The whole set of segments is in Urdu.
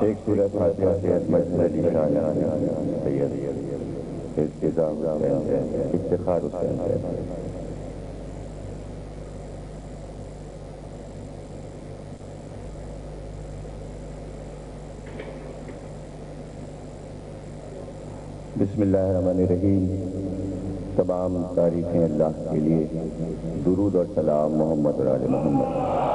ایک سورہ فاتحہ سے عصمت علی شاہ سید ارتضا حسین سے افتخار حسین سے بسم اللہ الرحمن الرحیم۔ تمام تعریفیں اللہ کے لیے، درود اور سلام محمد اور آل محمد۔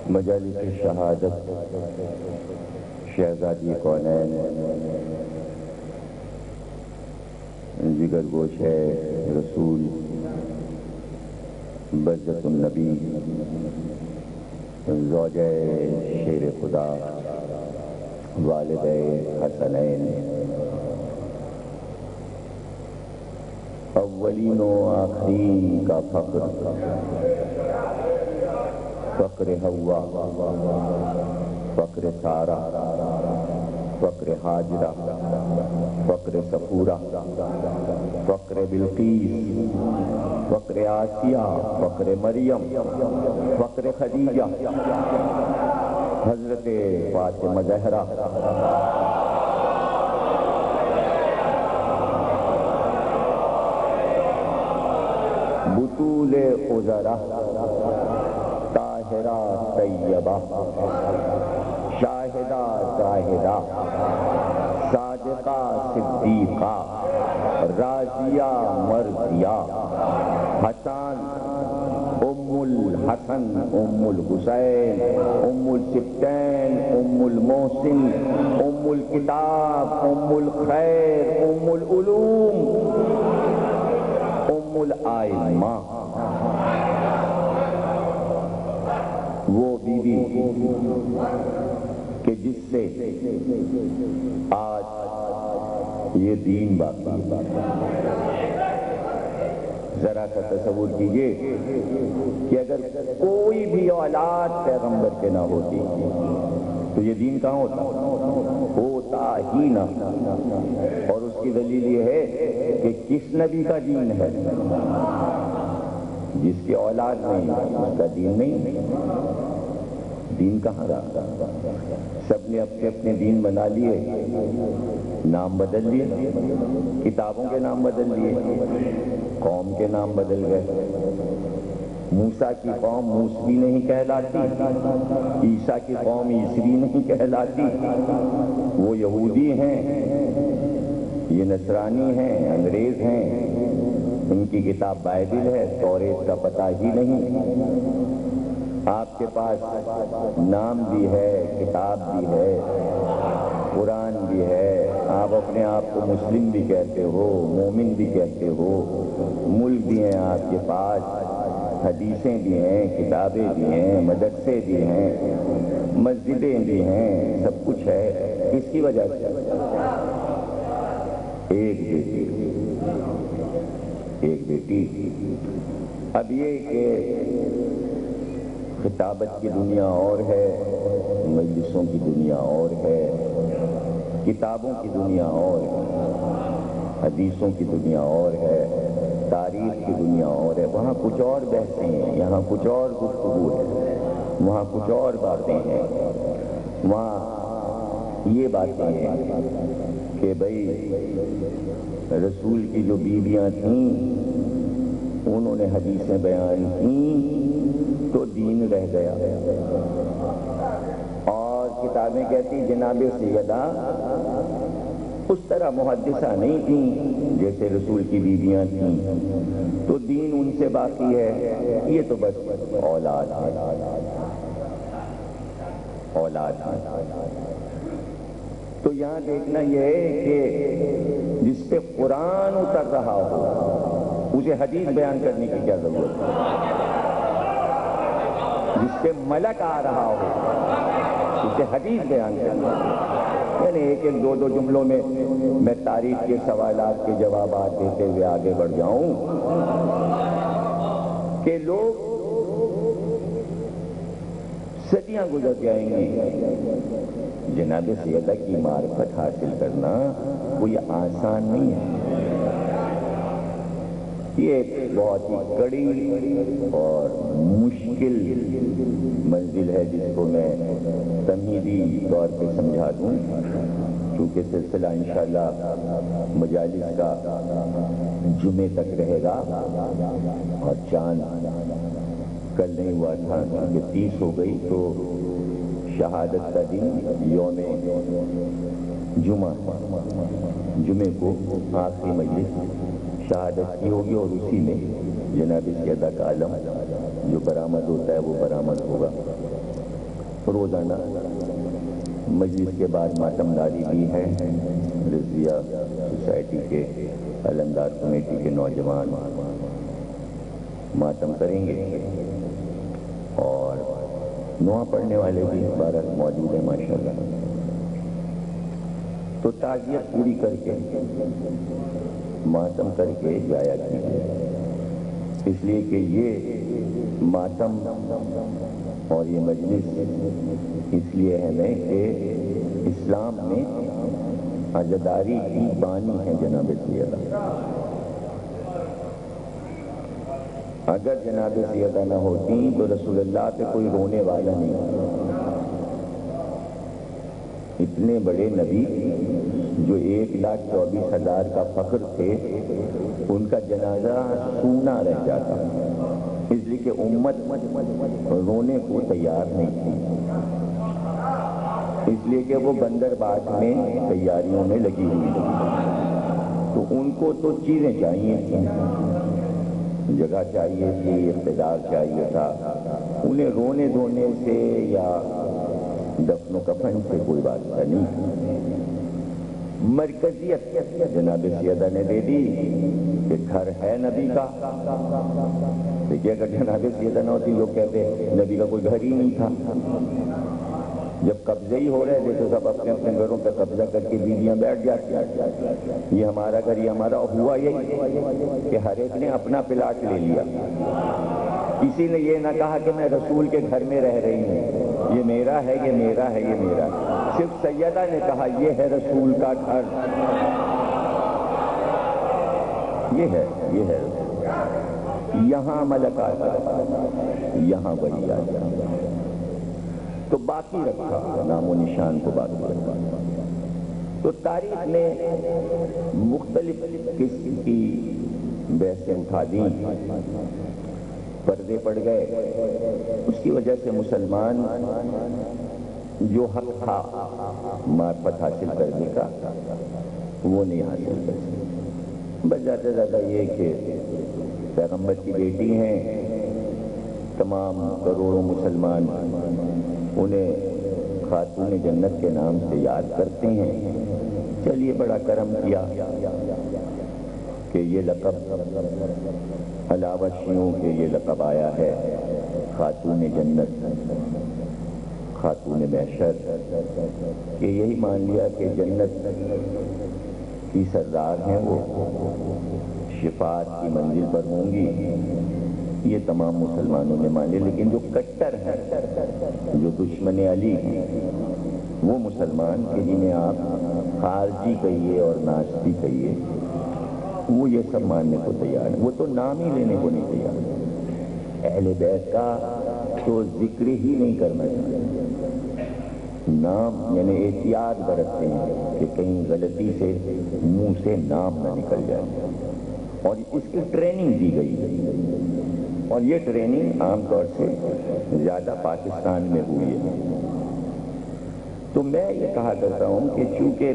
مجالس شہادت شہزادی کونین، جگر گوش ہے رسول، بزت النبی، زوجہ شیر خدا، والد حسنین، اولین و آخرین کا فخر، فخر حوا، فخر سارہ، فخر حاجرہ، فخر صفورہ، فخر بلقیس، فخر آسیہ، فخر مریم، فخر خدیجہ، حضرت فاطمہ زہرا، بطول عذرا، طاہرہ طیبہ، شاہدہ زاہدہ، صادقہ صدیقہ، راضیہ مرضیہ، حسن، ام الحسن، ام الحسین، ام السبتین، ام المحسن، ام الکتاب، ام الخیر، ام العلوم، ام الائمہ، وہ بیوی کہ جس سے آج یہ دین باقی۔ ذرا کا تصور کیجئے کہ اگر کوئی بھی اولاد پیغمبر کے نہ ہوتی تو یہ دین کہاں ہوتا ہی نہ۔ اور اس کی دلیل یہ ہے کہ کس نبی کا دین ہے؟ جس کی اولاد نہیں اس کا دین نہیں۔ دین کہاں رہا؟ سب نے اپنے اپنے دین بنا لیے، نام بدل لیے، کتابوں کے نام بدل لیے، قوم کے نام بدل گئے۔ موسیٰ کی قوم موسوی نہیں کہلاتی، عیسیٰ کی قوم عیسوی نہیں کہلاتی۔ وہ یہودی ہیں، یہ نصرانی ہیں، انگریز ہیں، ان کی کتاب بائبل ہے، توریت کا پتہ ہی نہیں۔ آپ کے پاس نام بھی ہے، کتاب بھی ہے، قرآن بھی ہے، آپ اپنے آپ کو مسلم بھی کہتے ہو، مومن بھی کہتے ہو، ملک بھی ہیں آپ کے پاس، حدیثیں بھی ہیں، کتابیں بھی ہیں، مدرسے بھی ہیں، مسجدیں بھی ہیں، سب کچھ ہے۔ اس کی وجہ سے ایک بیٹی۔ اب یہ کہ خطابت کی دنیا اور ہے، مجلسوں کی دنیا اور ہے، کتابوں کی دنیا اور ہے، حدیثوں کی دنیا اور ہے، تاریخ کی دنیا اور ہے۔ وہاں کچھ اور بحثیں ہیں، یہاں کچھ اور گفتگو ہے، وہاں کچھ اور باتیں ہیں۔ وہاں یہ باتیں ہیں کہ بھئی رسول کی جو بیویاں تھیں انہوں نے حدیثیں بیان کیں تو دین رہ گیا، اور کتابیں کہتی جناب سیدہ اس طرح محدثہ نہیں تھیں جیسے رسول کی بیویاں تھیں، تو دین ان سے باقی ہے۔ یہ تو بس اولاد ہے۔ تو یہاں دیکھنا یہ ہے کہ جس پہ قرآن اتر رہا ہو اسے حدیث بیان کرنے کی کیا ضرورت ہے؟ جس پہ ملک آ رہا ہو اسے حدیث بیان کرنا ہے۔ یعنی ایک دو جملوں میں میں تاریخ کے سوالات کے جوابات دیتے ہوئے آگے بڑھ جاؤں کہ لوگ صدیاں گزر جائیں گی، جناب سیدہ کی معرفت حاصل کرنا کوئی آسان نہیں ہے۔ یہ ایک بہت ہی کڑی اور مشکل منزل ہے جس کو میں تمہیدی طور پہ سمجھا دوں، کیونکہ سلسلہ انشاءاللہ مجالس کا جمعے تک رہے گا، اور چاند کل نہیں ہوا تھا کیونکہ 30 ہو گئی، تو شہادت کا دن یوم جمعے کو آخری مجلس شہادت کی ہوگی، اور اسی میں جناب سیدہ کا علم جو برآمد ہوتا ہے وہ برآمد ہوگا۔ روزانہ مجلس کے بعد ماتم داری بھی ہے، رضویہ سوسائٹی کے علمدار کمیٹی کے نوجوان ماتم کریں گے، اور نوحہ پڑھنے والے بھی بارہ موجود ہیں ماشاءاللہ۔ تو تعزیت پوری کر کے ماتم کر کے جایا کیجیے، اس لیے کہ یہ ماتم اور یہ مجلس اس لیے ہے کہ اسلام میں عزاداری کی بانی ہے جناب سیدہ۔ اگر جناب سیدہ نہ ہوتی تو رسول اللہ پہ کوئی رونے والا نہیں۔ اتنے بڑے نبی جو 1,24,000 کا فخر تھے، ان کا جنازہ سونا رہ جاتا، اس لیے کہ امت رونے کو تیار نہیں تھی، اس لیے کہ وہ بندرباٹ میں تیاریوں میں لگی ہوئی تھی، تو ان کو تو چیزیں چاہیے تھیں، جگہ چاہیے تھی، اقتدار چاہیے تھا، انہیں رونے دھونے سے یا دفن و کفن سے کوئی واسطہ نہیں۔ مرکزیت جناب سیدہ نے دے دی کہ گھر ہے نبی کا۔ دیکھیے اگر جناب سیدہ نہ ہوتی، لوگ کہتے نبی کا کوئی گھر ہی نہیں تھا۔ جب قبضے ہی ہو رہے تھے تو سب اپنے اپنے گھروں پہ قبضہ کر کے بیویاں بیٹھ جاتی، یہ ہمارا گھر، یہ ہمارا۔ ہوا یہی کہ ہر ایک نے اپنا پلاٹ لے لیا، کسی نے یہ نہ کہا کہ میں رسول کے گھر میں رہ رہی ہوں، یہ میرا ہے، یہ میرا ہے، یہ میرا ہے۔ صرف سیدہ نے کہا یہ ہے رسول کا گھر، یہ ہے یہاں ملک آتا، یہاں وہی آتا، تو باقی رکھا، نام و نشان کو باقی رکھا۔ تو تاریخ نے مختلف قسم کی بحثیں اٹھا دیں، پردے پڑ گئے، اس کی وجہ سے مسلمان جو حق تھا معرفت حاصل کرنے کا وہ نہیں حاصل کر سکے۔ بس زیادہ سے زیادہ یہ کہ پیغمبر کی بیٹی ہیں، تمام کروڑوں مسلمان انہیں خاتون جنت کے نام سے یاد کرتے ہیں۔ چلیے بڑا کرم کیا کہ یہ لقب علاوہ شیعوں کے یہ لقب آیا ہے خاتون جنت، خاتون محشر، کہ یہی مان لیا کہ جنت کی سردار ہیں، وہ شفاعت کی منزل پر ہوں گی، یہ تمام مسلمانوں نے مان لیا۔ لیکن جو کٹر ہیں، جو دشمن علی ہیں، وہ مسلمان کہ جنہیں آپ خارجی کہیے اور ناستی کہیے، وہ یہ سب ماننے کو تیار ہے، وہ تو نام ہی لینے کو نہیں تیار۔ اہل بیت کا تو ذکر ہی نہیں کرنا چاہتے، نام یعنی احتیاط برتتے ہیں کہ کہیں غلطی سے منہ سے نام نہ نکل جائے، اور اس کی ٹریننگ دی گئی ہے، اور یہ ٹریننگ عام طور سے زیادہ پاکستان میں ہوئی ہے۔ تو میں یہ کہا کرتا ہوں کہ چونکہ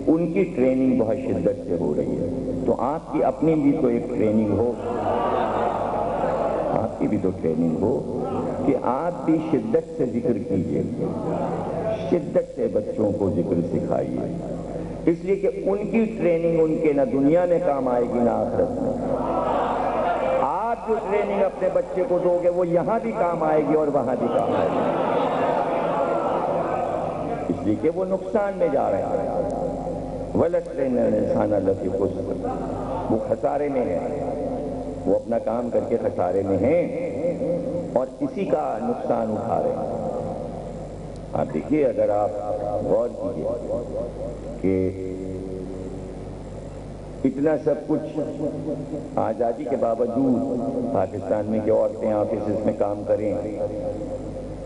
ان کی ٹریننگ بہت شدت سے ہو رہی ہے، تو آپ کی اپنی بھی تو ایک ٹریننگ ہو، آپ کی بھی تو ٹریننگ ہو کہ آپ بھی شدت سے ذکر کیجیے، شدت سے بچوں کو ذکر سکھائیے، اس لیے کہ ان کی ٹریننگ ان کے نہ دنیا میں کام آئے گی نہ آخرت میں۔ آپ جو ٹریننگ اپنے بچے کو دو گے وہ یہاں بھی کام آئے گی اور وہاں بھی کام آئے گی، اس لیے کہ وہ نقصان میں جا رہے ہیں۔ وَلَسْتَيْنَ الْإِنسَانَ لَفِي خُسْرٍ، وہ خسارے میں ہے، وہ اپنا کام کر کے خسارے میں ہیں اور کسی کا نقصان اٹھا رہے ہیں۔ آپ دیکھیے، اگر آپ غور کیجیے کہ اتنا سب کچھ آزادی کے باوجود پاکستان میں کہ عورتیں آفیسز میں کام کریں،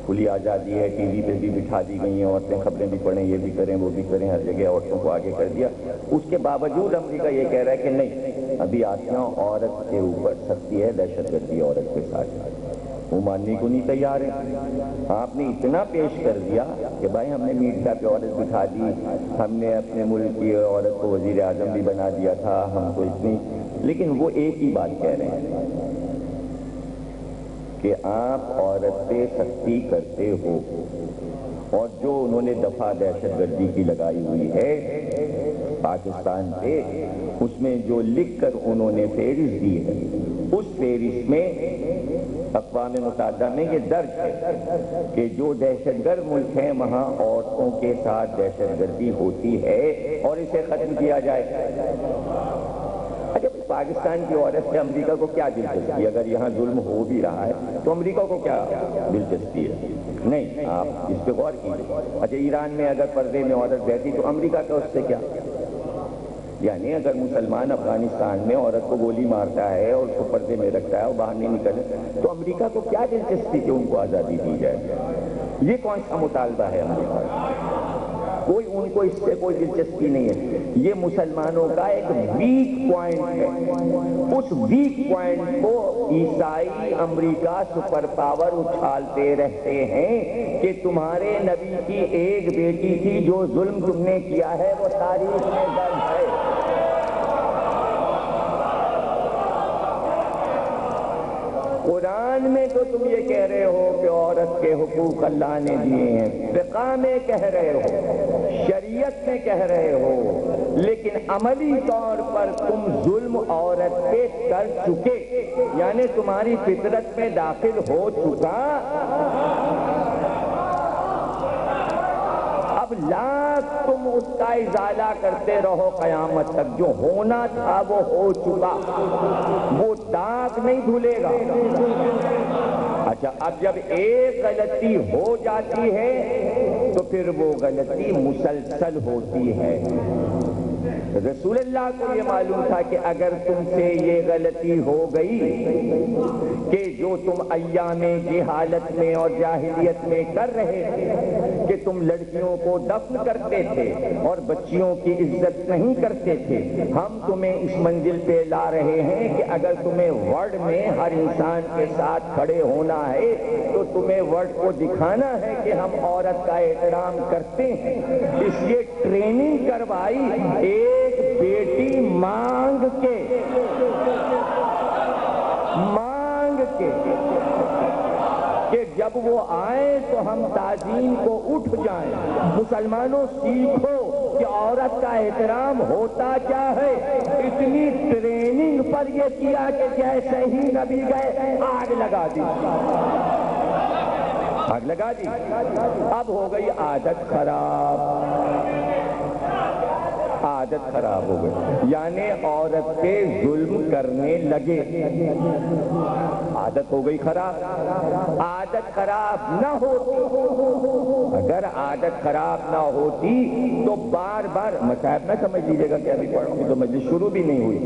کھلی آزادی ہے، ٹی وی پہ بھی بٹھا دی گئی ہیں عورتیں، خبریں بھی پڑھیں، یہ بھی کریں وہ بھی کریں، ہر جگہ عورتوں کو آگے کر دیا۔ اس کے باوجود امریکہ یہ کہہ رہا ہے کہ نہیں، ابھی آسیہ عورت کے اوپر سختی ہے، دہشت گردی عورت کے ساتھ، وہ ماننے کو نہیں تیار ہے۔ آپ نے اتنا پیش کر دیا کہ بھائی ہم نے میڈیا پہ عورت بٹھا دی، ہم نے اپنے ملک کی عورت کو وزیر اعظم بھی بنا دیا تھا، ہم کو اتنی، لیکن وہ ایک ہی بات کہہ رہے ہیں کہ آپ عورت پہ سختی کرتے ہو، اور جو انہوں نے دفعہ دہشت گردی کی لگائی ہوئی ہے پاکستان پہ، اس میں جو لکھ کر انہوں نے فہرست دی ہے، اس فہرست میں اقوام متحدہ میں یہ درج ہے کہ جو دہشت گرد ملک ہیں وہاں عورتوں کے ساتھ دہشت گردی ہوتی ہے اور اسے ختم کیا جائے۔ اچھا، پاکستان کی عورت سے امریکہ کو کیا دلچسپی؟ اگر یہاں ظلم ہو بھی رہا ہے تو امریکہ کو کیا دلچسپی ہے؟ نہیں، آپ اس پہ غور کیجیے۔ اچھا، ایران میں اگر پردے میں عورت بیٹھی تو امریکہ کا اس سے کیا؟ یعنی اگر مسلمان افغانستان میں عورت کو گولی مارتا ہے اور اس کو پردے میں رکھتا ہے اور باہر نہیں نکلے تو امریکہ کو کیا دلچسپی کہ ان کو آزادی دی جائے؟ یہ کون سا مطالبہ ہے امریکہ کا؟ کوئی ان کو اس سے کوئی دلچسپی نہیں ہے۔ یہ مسلمانوں کا ایک ویک پوائنٹ ہے، اس ویک پوائنٹ کو عیسائی امریکہ سپر پاور اچھالتے رہتے ہیں کہ تمہارے نبی کی ایک بیٹی تھی، جو ظلم تم نے کیا ہے وہ تاریخ میں درج ہے۔ قرآن میں تو تم یہ کہہ رہے ہو کہ عورت کے حقوق اللہ نے دیے ہیں، فقہ میں کہہ رہے ہو، شریعت میں کہہ رہے ہو، لیکن عملی طور پر تم ظلم عورت پہ کر چکے، یعنی تمہاری فطرت میں داخل ہو چکا۔ اب لاکھ تم اس کا ازالہ کرتے رہو قیامت تک، جو ہونا تھا وہ ہو چکا، وہ داغ نہیں دھلے گا۔ اچھا، اب جب ایک غلطی ہو جاتی ہے تو پھر وہ غلطی مسلسل ہوتی ہے۔ رسول اللہ کو یہ معلوم تھا کہ اگر تم سے یہ غلطی ہو گئی کہ جو تم ایام جہالت میں اور جاہلیت میں کر رہے تھے کہ تم لڑکیوں کو دفن کرتے تھے اور بچیوں کی عزت نہیں کرتے تھے، ہم تمہیں اس منزل پہ لا رہے ہیں کہ اگر تمہیں ورڈ میں ہر انسان کے ساتھ کھڑے ہونا ہے تو تمہیں ورڈ کو دکھانا ہے کہ ہم عورت کا احترام کرتے ہیں۔ اس لیے ٹریننگ کروائی ایک بیٹی مانگ کے کہ جب وہ آئے تو ہم تعظیم کو اٹھ جائیں۔ مسلمانوں سیکھو کہ عورت کا احترام ہوتا کیا ہے۔ اتنی ٹریننگ پر یہ کیا کہ جیسے ہی نبی گئے آگ لگا دی، آگ لگا دی۔ اب ہو گئی عادت خراب، عادت خراب ہو گئی، یعنی عورت پہ ظلم کرنے لگے، عادت ہو گئی خراب۔ عادت خراب نہ ہوتی، اگر عادت خراب نہ ہوتی تو بار بار مصاحب نہ سمجھ لیجیے گا کہ ابھی پڑھوں گی تو مجلس شروع بھی نہیں ہوئی،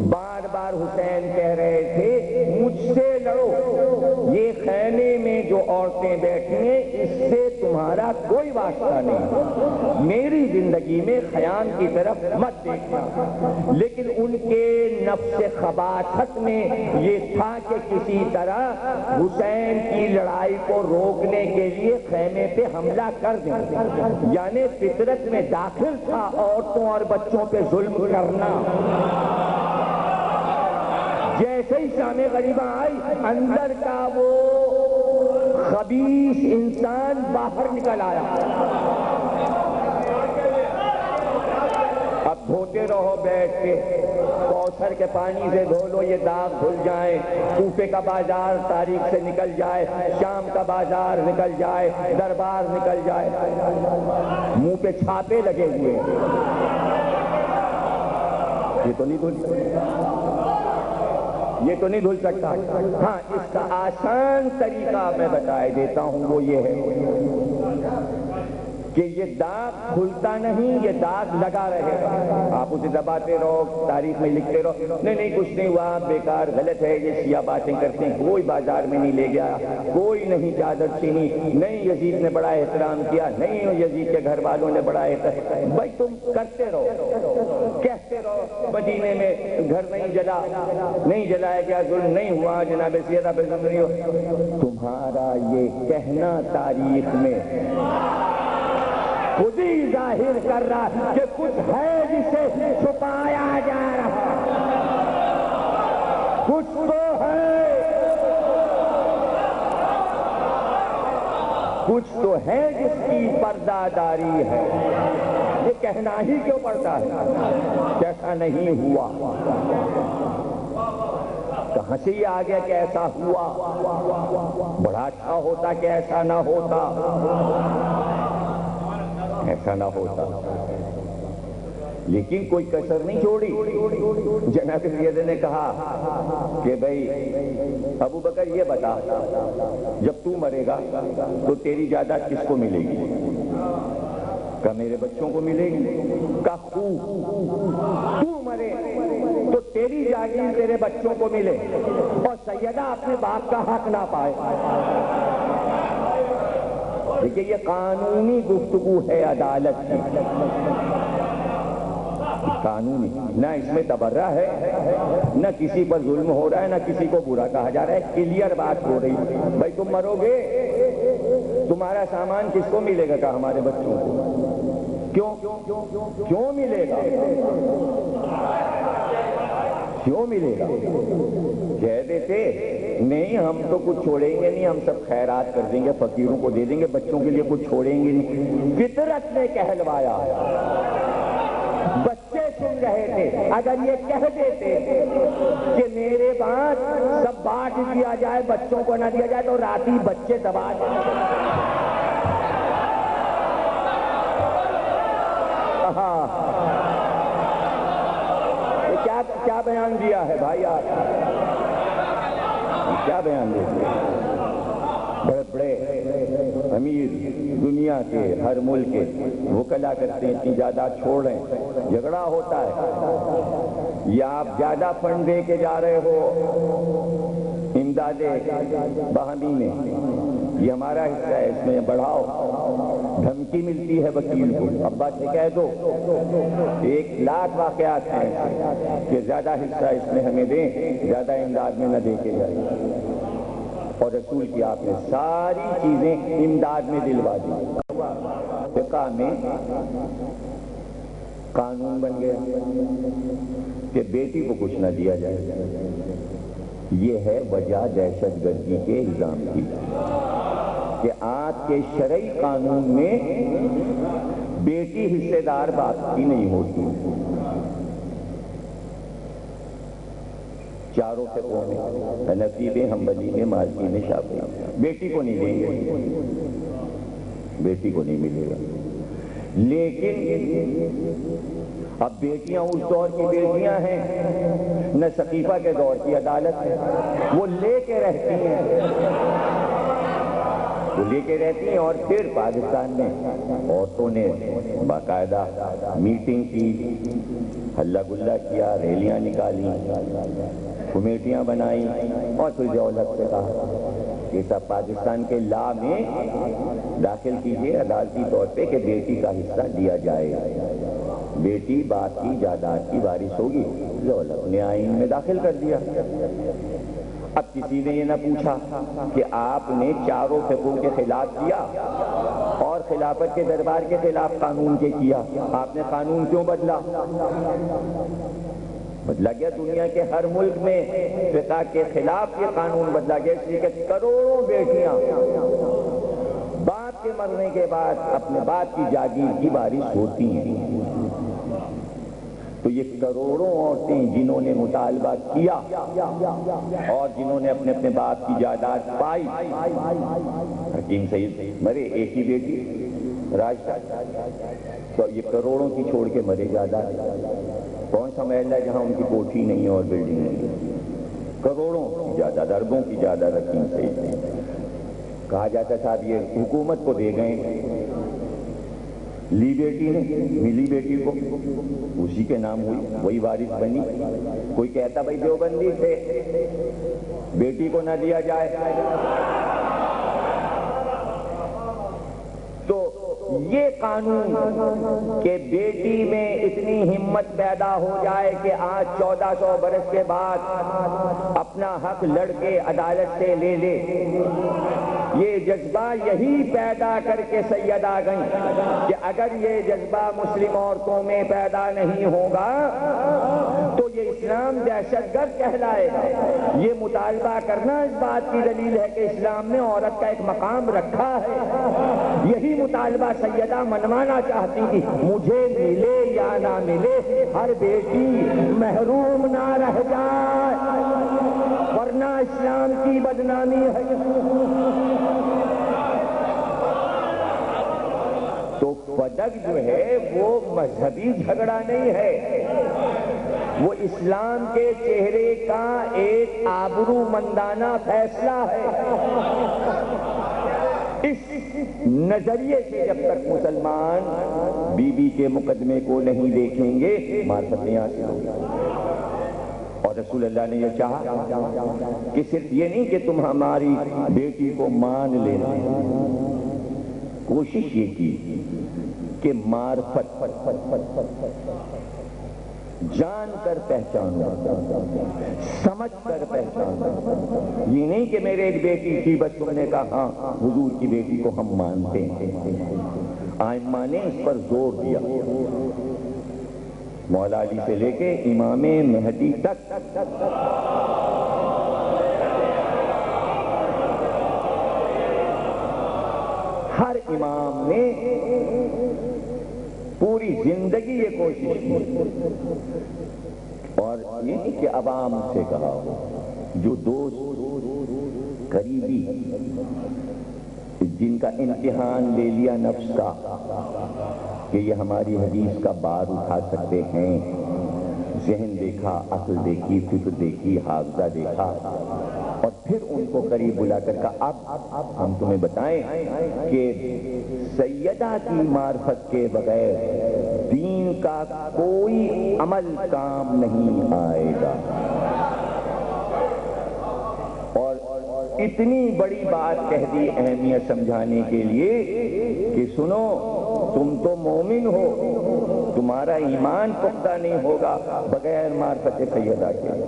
بار بار حسین کہہ رہے تھے مجھ سے لڑو، یہ خیمے میں جو عورتیں بیٹھی ہیں اس سے تمہارا کوئی واسطہ نہیں، میری زندگی میں خیام کی طرف مت دیکھنا۔ لیکن ان کے نفس خباثت میں یہ تھا کہ کسی طرح حسین کی لڑائی کو روکنے کے لیے خیمے پہ حملہ کر دیں، یعنی فطرت میں داخل تھا عورتوں اور بچوں پہ ظلم کرنا۔ جیسے ہی شام غریبہ آئی، اندر کا وہ خبیث انسان باہر نکل آیا۔ اب دھوتے رہو بیٹھ کے، کوثر کے پانی سے دھو لو، یہ داغ دھل جائیں، کوفے کا بازار تاریخ سے نکل جائے، شام کا بازار نکل جائے، دربار نکل جائے، منہ پہ چھاپے لگے ہوئے، یہ تو نہیں دھل سکتا۔ ہاں، اس کا آسان طریقہ میں بتائے دیتا ہوں، وہ یہ ہے کہ یہ داغ کھلتا نہیں، یہ داغ لگا رہے گا. آپ اسے دباتے رہو، تاریخ میں لکھتے رہو، نہیں کچھ نہیں ہوا، بیکار، غلط ہے، یہ شیعہ باتیں کرتے ہیں، کوئی بازار میں نہیں لے گیا، کوئی نہیں چادر چھینی، نہیں یزید نے بڑا احترام کیا، نہیں یزید کے گھر والوں نے بڑا احترام. بھائی تم کرتے رہو، کہتے رہو مدینے میں گھر نہیں جلا، نہیں جلایا گیا، ظلم نہیں ہوا، جناب سیدہ پہ ظلم نہیں ہوا. تمہارا یہ کہنا تاریخ میں خود ہی ظاہر کر رہا کہ کچھ ہے جسے چھپایا جا رہا، کچھ تو ہے، کچھ تو ہے جس کی پردہ داری ہے. یہ کہنا ہی کیوں پڑتا ہے کیسا نہیں ہوا؟ کہاں سے یہ آ گیا کہ ایسا ہوا؟ بڑا اچھا ہوتا کہ ایسا نہ ہوتا، ایسا نہ ہوتا. لیکن کوئی کسر نہیں چھوڑی. جناب سید نے کہا کہ بھائی ابو بکر یہ بتا، جب تو مرے گا تو تیری جائیداد کس کو ملے گی؟ کہا میرے بچوں کو ملے گی. کہا تو مرے تو تیری جائیداد تیرے بچوں کو ملے اور سیدہ اپنے باپ کا حق نہ پائے. دیکھیے یہ قانونی گفتگو ہے عدالت کی، قانونی، نہ اس میں تبرہ ہے، نہ کسی پر ظلم ہو رہا ہے، نہ کسی کو برا کہا جا رہا ہے، کلیئر بات ہو رہی ہے. بھائی تم مرو گے، تمہارا سامان کس کو ملے گا؟ کہا ہمارے بچوں کو. کیوں ملے گا؟ کیوں ملے گا؟ کہہ دیتے نہیں ہم تو کچھ چھوڑیں گے نہیں، ہم سب خیرات کر دیں گے، فقیروں کو دے دیں گے، بچوں کے لیے کچھ چھوڑیں گے نہیں. فطرت نے کہلوایا، بچے سن رہے تھے. اگر یہ کہہ دیتے کہ میرے بعد سب بانٹ دیا جائے، بچوں کو نہ دیا جائے، تو رات ہی بچے دبا جائیں. کیا بیان دیا ہے بھائی آپ؟ کیا بیان دیا؟ بڑے بڑے امیر دنیا کے ہر ملک کے وکلا کرتے ہیں اتنی زیادہ چھوڑ رہے ہیں، جھگڑا ہوتا ہے یا آپ زیادہ فنڈ دے کے جا رہے ہو امداد باہمی میں، یہ ہمارا حصہ ہے، اس میں بڑھاؤ. دھمکی ملتی ہے وکیل کو، ابا سے کہہ دو. 1,00,000 واقعات ہیں کہ زیادہ حصہ اس میں ہمیں دیں، زیادہ امداد میں نہ دے کے جائیں. اور رسول کی آپ نے ساری چیزیں امداد میں دلوا دی. فقہ میں قانون بن گیا کہ بیٹی کو کچھ نہ دیا جائے. یہ ہے وجہ دہشت گردی کے الزام کی کہ آپ کے شرعی قانون میں بیٹی حصے دار باپ کی نہیں ہوتی. چاروں فقہوں میں، حنفی میں، حنبلی میں، مالکی میں، شافعی میں، بیٹی کو نہیں دیں گے، بیٹی کو نہیں ملے گا. لیکن اب بیٹیاں اس دور کی بیٹیاں ہیں نہ ثقیفہ کے دور کی عدالت ہے. وہ لے کے رہتی ہیں، وہ لے کے رہتی ہیں. اور پھر پاکستان میں عورتوں نے باقاعدہ میٹنگ کی، ہلا گلا کیا، ریلیاں نکالی، کمیٹیاں بنائیں، اور پھر دولت سے کہا یہ سب پاکستان کے لا میں داخل کیجیے عدالتی طور پہ کہ بیٹی کا حصہ دیا جائے. بیٹی باپ کی جائیداد کی وارث ہوگی، دولت نے آئین میں داخل کر دیا. اب کسی نے یہ نہ پوچھا کہ آپ نے چاروں فقہوں کے خلاف کیا اور خلافت کے دربار کے خلاف قانون کے کیا، آپ نے قانون کیوں بدلا؟ بدلا گیا دنیا کے ہر ملک میں فقہ کے خلاف یہ قانون بدلا گیا، اس لیے کہ کروڑوں بیٹیاں باپ کے مرنے کے بعد اپنے باپ کی جاگیر کی وارث ہوتی ہیں. تو یہ کروڑوں عورتیں جنہوں نے مطالبہ کیا اور جنہوں نے اپنے اپنے باپ کی جائیداد پائی، حکیم سید مرے، ایک ہی بیٹی راجدہ، تو یہ کروڑوں کی چھوڑ کے مرے جائیداد. کون سا محلہ ہے جہاں ان کی کوٹھی نہیں ہے اور بلڈنگ نہیں ہے؟ کروڑوں کی جائیداد، اربوں کی جائیداد حکیم سید نے. کہا جاتا تھا اب یہ حکومت کو دے گئے لی بیٹی نے، ملی بیٹی کو، اسی کے نام ہوئی، وہی وارث بنی۔ کوئی کہتا بھائی دیوبندی تھے، بیٹی کو نہ دیا جائے، تو یہ قانون کہ بیٹی میں اتنی ہمت پیدا ہو جائے کہ آج 1400 برس کے بعد اپنا حق لڑ کے عدالت سے لے لے، یہ جذبہ یہی پیدا کر کے سیدہ گئیں کہ اگر یہ جذبہ مسلم عورتوں میں پیدا نہیں ہوگا تو یہ اسلام دہشت گرد کہلائے گا۔ یہ مطالبہ کرنا اس بات کی دلیل ہے کہ اسلام نے عورت کا ایک مقام رکھا ہے۔ یہی مطالبہ سیدہ منوانا چاہتی تھی، مجھے ملے یا نہ ملے ہر بیٹی محروم نہ رہ جائے، ورنہ اسلام کی بدنامی ہے۔ تو فدق جو ہے وہ مذہبی جھگڑا نہیں ہے، وہ اسلام کے چہرے کا ایک آبرو مندانہ فیصلہ ہے۔ اس نظریے سے جب تک مسلمان بی بی کے مقدمے کو نہیں دیکھیں گے، معرفت نہیں حاصل ہوگی۔ اور رسول اللہ نے یہ چاہا کہ صرف یہ نہیں کہ تم ہماری بیٹی کو مان لینا، کوشش یہ کی کہ معرفت جان کر پہچاننا، سمجھ کر پہچاننا۔ یہ نہیں کہ میرے ایک بیٹی تھی بس تم نے کہا ہاں حضور کی بیٹی کو ہم مانتے ہیں۔ ائمہ نے اس پر زور دیا، مولا علی سے لے کے امام مہدی تک ہر امام نے پوری زندگی یہ کوشش کی، اور یہ نہیں کہ عوام سے کہا ہو، جو دوست قریبی جن کا امتحان لے لیا نفس کا کہ یہ ہماری حدیث کا بار اٹھا سکتے ہیں، ذہن دیکھا، عقل دیکھی، فکر دیکھی، حافظہ دیکھا، اور پھر ان کو قریب بلا کر کہا اب ہم تمہیں بتائیں کہ سیدہ کی معرفت کے بغیر دین کا کوئی عمل کام نہیں آئے گا۔ اور اتنی بڑی بات کہہ دی اہمیت سمجھانے کے لیے کہ سنو، تم تو مومن ہو، تمہارا ایمان پختہ نہیں ہوگا بغیر معرفت سیدہ کے۔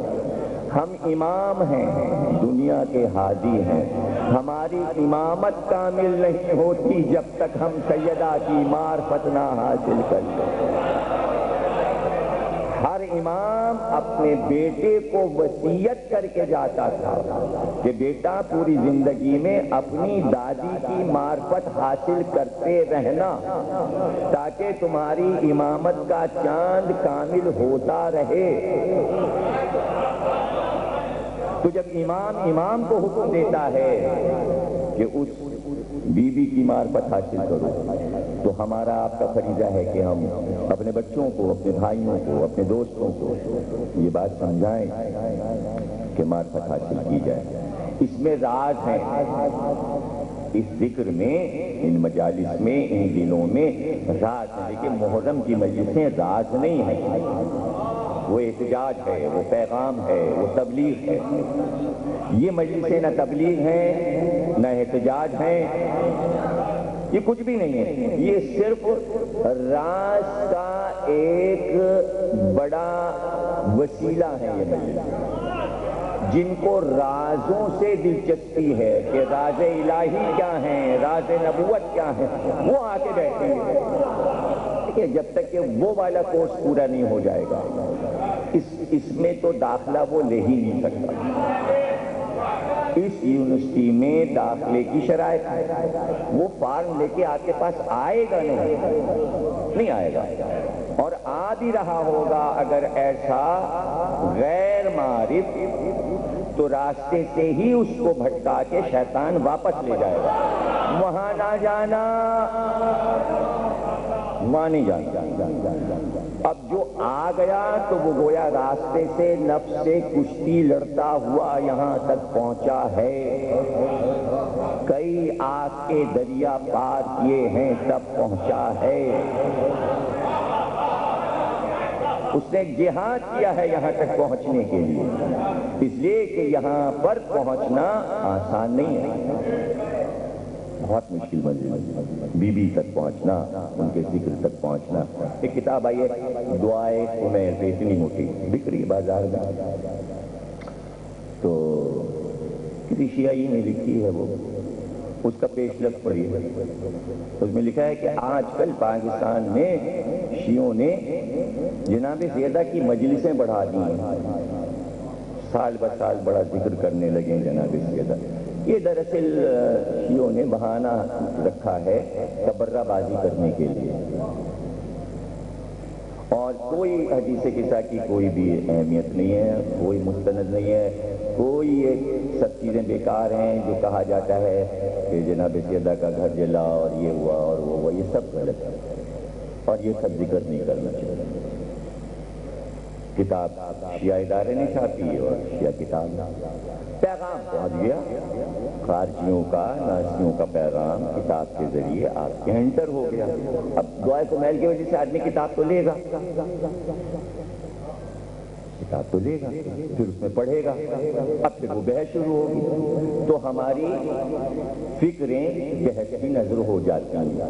ہم امام ہیں، دنیا کے ہادی ہیں، ہماری امامت کامل نہیں ہوتی جب تک ہم سیدہ کی معرفت نہ حاصل کر لیں۔ ہر امام اپنے بیٹے کو وصیت کر کے جاتا تھا کہ بیٹا پوری زندگی میں اپنی دادی کی معرفت حاصل کرتے رہنا تاکہ تمہاری امامت کا چاند کامل ہوتا رہے۔ تو جب امام کو حکم دیتا ہے کہ اس بی بی کی معرفت حاصل کرو، تو ہمارا آپ کا فریضہ ہے کہ ہم اپنے بچوں کو، اپنے بھائیوں کو، اپنے دوستوں کو یہ بات سمجھائیں کہ معرفت حاصل کی جائے۔ اس میں راز ہے، اس ذکر میں، ان مجالس میں، ان دنوں میں راز ہے۔ لیکن محرم کی مجلسیں راز نہیں ہیں، وہ احتجاج ہے، وہ پیغام ہے، وہ تبلیغ ہے۔ یہ مجلسیں نہ تبلیغ ہیں، نہ احتجاج ہیں، یہ کچھ بھی نہیں ہے۔ یہ صرف راز کا ایک بڑا وسیلہ ہے۔ یہ مجلس جن کو رازوں سے دلچسپی ہے کہ راز الہی کیا ہیں، راز نبوت کیا ہے، وہ آ کے بیٹھیں گے، جب تک کہ وہ والا کورس پورا نہیں ہو جائے گا اس میں تو داخلہ وہ لے ہی نہیں سکتا۔ اس یونیورسٹی میں داخلے کی شرائط وہ فارم لے کے آپ کے پاس آئے گا نہیں آئے گا، اور آ بھی رہا ہوگا اگر ایسا غیر معرف تو راستے سے ہی اس کو بھٹکا کے شیطان واپس لے جائے گا۔ وہاں نہ جانا، وہاں نہیں جانا۔ اب جو آ گیا تو وہ گویا راستے سے نفس سے کشتی لڑتا ہوا یہاں تک پہنچا ہے، کئی آگ کے دریا پار کیے ہیں تب پہنچا ہے، اس نے جہاد کیا ہے یہاں تک پہنچنے کے لیے، اس لیے کہ یہاں پر پہنچنا آسان نہیں ہے، بہت مشکل منزل، بی بی تک پہنچنا، ان کے ذکر تک پہنچنا۔ ایک کتاب آئی ہے دعائے عمیر پہ، اتنی موٹی بک رہی بازار میں، تو کسی شیعی نے لکھی ہے، وہ اس کا پیش لفظ پڑھی ہے، اس میں لکھا ہے کہ آج کل پاکستان میں شیعوں نے جناب سیدہ کی مجلسیں بڑھا دی ہیں، سال بہ سال بڑا ذکر کرنے لگے ہیں جناب سیدہ۔ یہ دراصل شیعوں نے بہانہ رکھا ہے تبرہ بازی کرنے کے لیے، اور کوئی حدیث قصہ کی کوئی بھی اہمیت نہیں ہے، کوئی مستند نہیں ہے، کوئی یہ سب چیزیں بیکار ہیں جو کہا جاتا ہے کہ جناب سیدہ کا گھر جلا اور یہ ہوا اور وہ ہوا، یہ سب غلط ہے اور یہ سب ذکر نہیں کرنا چاہیے۔ کتاب شیعہ ادارے نے چھاپی اور شیعہ کتاب، پیغام پہنچ گیا، خارجیوں کا ناسیوں کا پیغام کتاب کے ذریعے آپ کے انٹر ہو گیا۔ اب دعائے کمیل کی وجہ سے آدمی کتاب تو لے گا، کتاب تو لے گا، پھر اس میں پڑھے گا، اب پھر وہ بحث شروع ہوگی، تو ہماری فکریں بحث کی نظر ہو جاتی ہیں،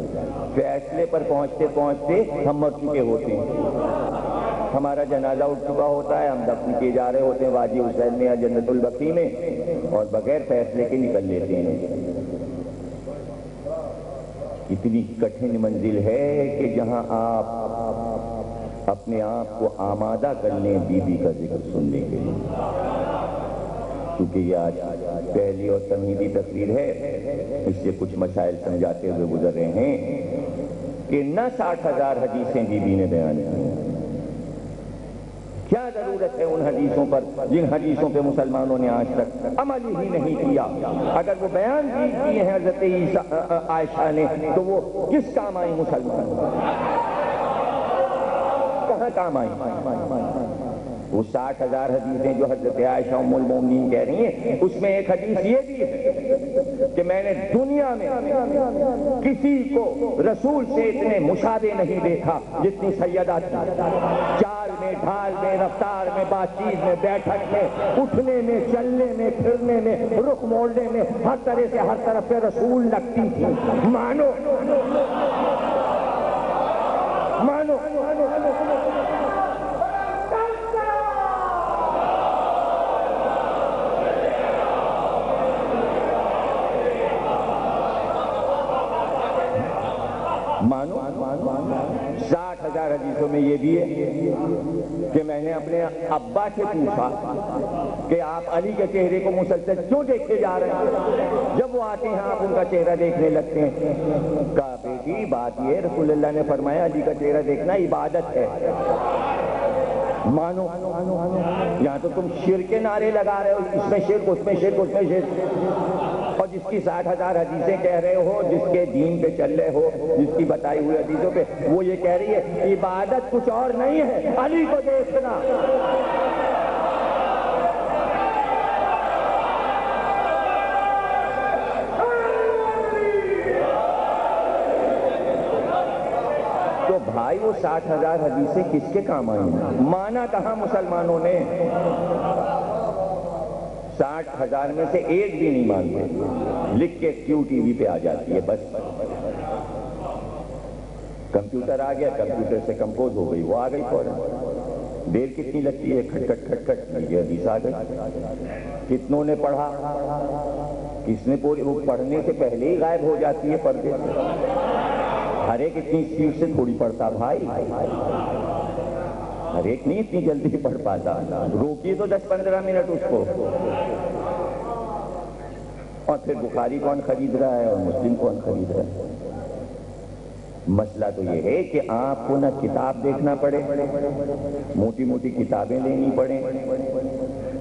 فیصلے پر پہنچتے پہنچتے ہم مر چکے ہوتے ہیں، ہمارا جنازہ اٹھ چکا ہوتا ہے، ہم دفن کیے جا رہے ہوتے ہیں وادی حسین میں یا جنت البقیع میں، اور بغیر فیصلے کے نکل لیتے ہیں۔ اتنی کٹھن منزل ہے کہ جہاں آپ اپنے آپ کو آمادہ کر لیں بی بی کا ذکر سننے کے لیے، کیونکہ یہ آج پہلی اور تمہیدی تقریر ہے، اس سے کچھ مسائل سمجھاتے ہوئے گزر رہے ہیں کہ نہ 60,000 حدیثیں بی بی نے بیان کی ہیں، کیا ضرورت ہے ان حدیثوں پر جن حدیثوں پہ مسلمانوں نے آج تک عمل ہی نہیں کیا؟ اگر وہ بیان بھی کیے ہیں حضرت عائشہ نے تو وہ کس کام آئی مسلمان؟ کہاں کام آئی؟ وہ 60,000 حدیثیں جو حضرت عائشہ ام المومنین کہہ رہی ہیں، اس میں ایک حدیث یہ بھی ہے کہ میں نے دنیا میں کسی کو رسول سے اتنے مشابہ نہیں دیکھا جتنی سیدہ تھی، چال میں، ڈھال میں، رفتار میں، بات چیت میں، بیٹھک میں، اٹھنے میں، چلنے میں، پھرنے میں، رخ موڑنے میں، ہر طرح سے ہر طرف پہ رسول لگتی تھی۔ مانو مانو مانو 60,000 حدیثوں میں یہ بھی ہے کہ میں نے اپنے ابا سے پوچھا کہ آپ علی کے چہرے کو مسلسل کیوں دیکھتے جا رہے ہیں؟ جب وہ آتے ہیں آپ ان کا چہرہ دیکھنے لگتے ہیں۔ کہا بیٹی بات یہ رسول اللہ نے فرمایا علی کا چہرہ دیکھنا عبادت ہے۔ مانو یہاں تو تم شرک کے نعرے لگا رہے ہو، اس میں شرک، اس میں شرک، اس میں شرک، اور جس کی 60,000 حدیثیں کہہ رہے ہو، جس کے دین پہ چل رہے ہو، جس کی بتائی ہوئی حدیثوں پہ، وہ یہ کہہ رہی ہے عبادت کچھ اور نہیں ہے علی کو دیکھنا۔ تو بھائی وہ 60,000 حدیثیں کس کے کام آئی؟ مانا کہاں مسلمانوں نے؟ 60,000 میں سے ایک بھی نہیں مانتے، لکھ کے کیو ٹی وی پہ آ جاتی ہے، بس کمپیوٹر آ گیا، کمپیوٹر سے کمپوز ہو گئی، وہ آ گئی فوراً، دیر کتنی لگتی ہے، کھٹ کھٹ کھٹ کھٹ یہ حدیث آ گئی۔ کتنوں نے پڑھا، کس نے پوری، وہ پڑھنے سے پہلے ہی غائب ہو جاتی ہے پردے سے، ہر ایک اتنی اسپیڈ سے تھوڑی پڑھتا بھائی، ہر ایک نہیں اتنی جلدی پڑھ پاتا، روکیے تو 10-15 منٹ اس کو۔ اور پھر بخاری کون خرید رہا ہے اور مسلم کون خرید رہا ہے؟ مسئلہ تو یہ ہے کہ آپ کو نہ کتاب دیکھنا پڑے، موٹی موٹی کتابیں لینی پڑیں،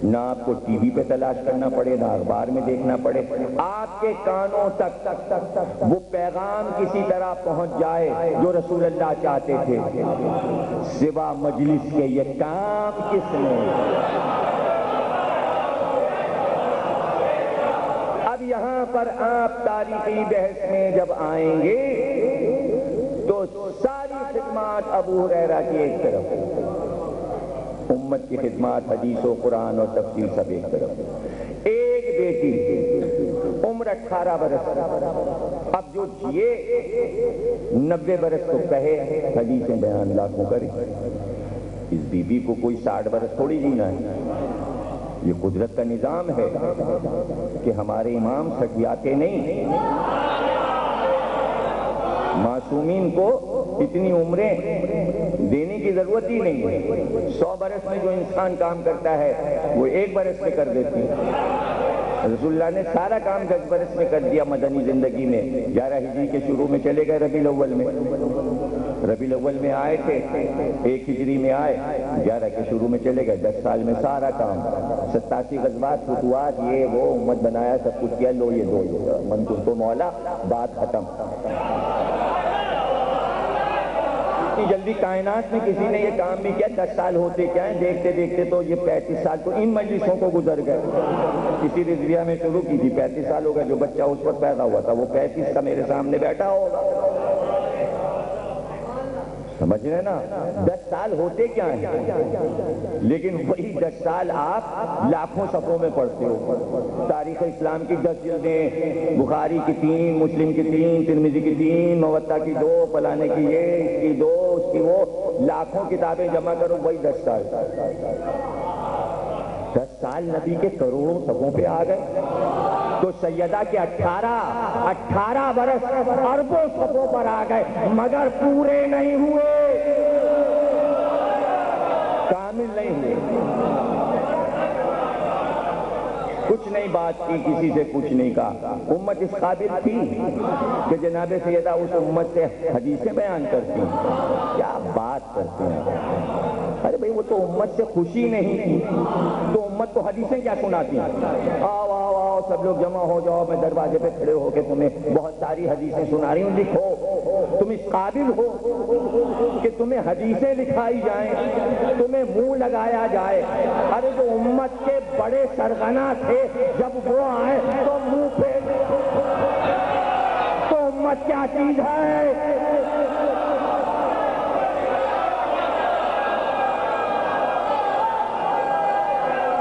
نہ آپ کو ٹی وی پہ تلاش کرنا پڑے، نہ اخبار میں دیکھنا پڑے، آپ کے کانوں تک وہ پیغام کسی طرح پہنچ جائے جو رسول اللہ چاہتے تھے۔ سوا مجلس کے یہ کام کس نے؟ اب یہاں پر آپ تاریخی بحث میں جب آئیں گے تو ساری خدمات ابو ہریرہ کی ایک طرف، امت کی خدمات حدیث و قرآن اور تفسیر سب ایک طرف۔ ایک بیٹی عمر 18 برس، اب جو جیے 90 برس تو کہے حدیثیں بیان لاکھوں کرے۔ اس بی بی کو کوئی 60 برس تھوڑی جینا ہے۔ یہ قدرت کا نظام ہے کہ ہمارے امام سٹیاتے نہیں، معصومین کو اتنی عمریں دینے کی ضرورت ہی نہیں ہے۔ 100 برس میں جو انسان کام کرتا ہے وہ 1 برس میں کر دیتی ہے۔ رسول اللہ نے سارا کام 10 برس میں کر دیا مدنی زندگی میں۔ 11 ہجری کے شروع میں چلے گئے ربیع الاول میں، ربیع الاول میں آئے تھے، 1 ہجری میں آئے، 11 کے شروع میں چلے گئے، 10 سال میں سارا کام، 87 غزوات، فتوحات، یہ وہ، امت بنایا، سب کچھ کیا، لو یہ دو منظور تو مولا، بات ختم۔ جلدی کائنات میں کسی نے یہ کام بھی کیا؟ 10 سال ہوتے کیا ہیں، دیکھتے دیکھتے تو یہ 35 سال تو ان مجلسوں کو گزر گئے۔ کسی رضویہ میں شروع کی تھی، 35 سال ہو گئے، جو بچہ اس وقت پیدا ہوا تھا وہ 35 کا میرے سامنے بیٹھا ہوگا۔ سمجھ رہے نا؟ 10 سال ہوتے کیا ہیں، لیکن وہی 10 سال آپ لاکھوں صفحوں میں پڑھتے ہو۔ تاریخ اسلام کی 10 جلدیں، بخاری کی 3، مسلم کی 3، ترمذی کی 3، موطا کی 2، فلانے کی یہ، اس کی 2، اس کی وہ، لاکھوں کتابیں جمع کرو، وہی 10 سال۔ 10 سال نبی کے کروڑوں صفحوں پہ آ گئے، تو سیدہ کے 18 برس اربوں صفحوں پر آ گئے، مگر پورے نہیں ہوئے، کامل نہیں ہوئے۔ کچھ نہیں بات کی، کسی سے کچھ نہیں کہا۔ امت اس قابل تھی کہ جناب سیدہ اس امت سے حدیثیں بیان کرتی ہیں؟ کیا بات کرتے ہیں! ارے بھائی وہ تو امت سے خوشی نہیں تھی تو امت کو حدیثیں کیا سناتی ہیں؟ آؤ آؤ آؤ سب لوگ جمع ہو جاؤ، میں دروازے پہ کھڑے ہو کے تمہیں بہت ساری حدیثیں سنا رہی ہوں، لکھو۔ تم اس قابل ہو کہ تمہیں حدیثیں لکھائی جائیں، تمہیں منہ لگایا جائے؟ ارے جو امت کے بڑے سرغنہ تھے جب وہ آئے تو منہ پہ، تو امت کیا چیز ہے؟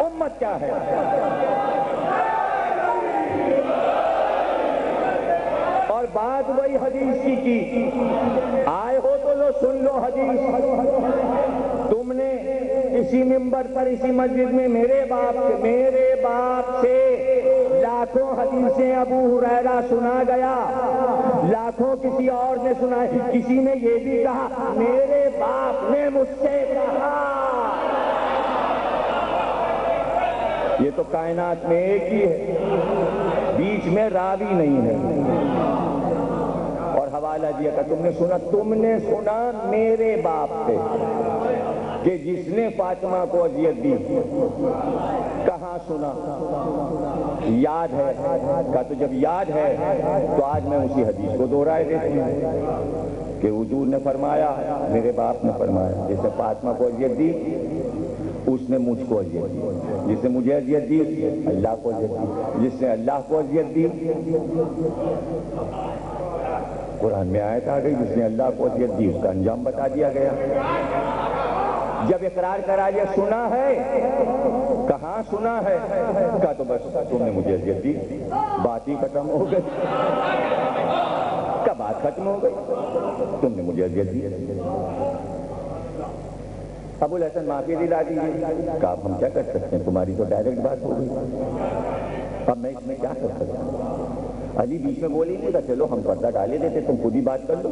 امت کیا ہے؟ اور بات وہی حدیث کی آئے ہو تو لو سن لو حدیث۔ تم نے اسی منبر پر، اسی مسجد میں میرے باپ سے لاکھوں حدیثیں ابو ہریرہ سنا گیا، لاکھوں کسی اور نے سنا، کسی نے یہ بھی کہا میرے باپ نے مجھ سے کہا۔ یہ تو کائنات میں ایک ہی ہے، بیچ میں راوی نہیں ہے۔ اور حوالہ دیا کہ تم نے سنا میرے باپ سے کہ جس نے فاطمہ کو اذیت دی۔ کہاں سنا؟ یاد ہے؟ کہا تو جب یاد ہے تو آج میں اسی حدیث کو دوہرائے دیتی ہوں کہ حضور نے فرمایا، میرے باپ نے فرمایا، جس نے فاطمہ کو اذیت دی اس نے مجھ کو اذیت دی، جس نے مجھے اذیت دی اللہ کو اذیت دی، جس نے اللہ کو اذیت دی۔ قرآن میں آیت آ گئی، جس نے اللہ کو اذیت دی اس کا انجام بتا دیا گیا۔ جب اقرار کرا لیا سنا ہے، کہاں سنا ہے؟ کہا تو بس تم نے مجھے اذیت دی، بات ہی ختم ہو گئی۔ کیا بات ختم ہو گئی؟ تم نے مجھے اذیت دی۔ ابو الحسن معافی دلا دیجیے۔ کہا ہم کیا کر سکتے ہیں، تمہاری تو ڈائریکٹ بات ہو گئی، اب میں اس میں کیا کر سکتا ہوں؟ علی بیچ میں بولی نہیں تھا چلو ہم پردہ ڈالے دیتے، تم خود ہی بات کر لو۔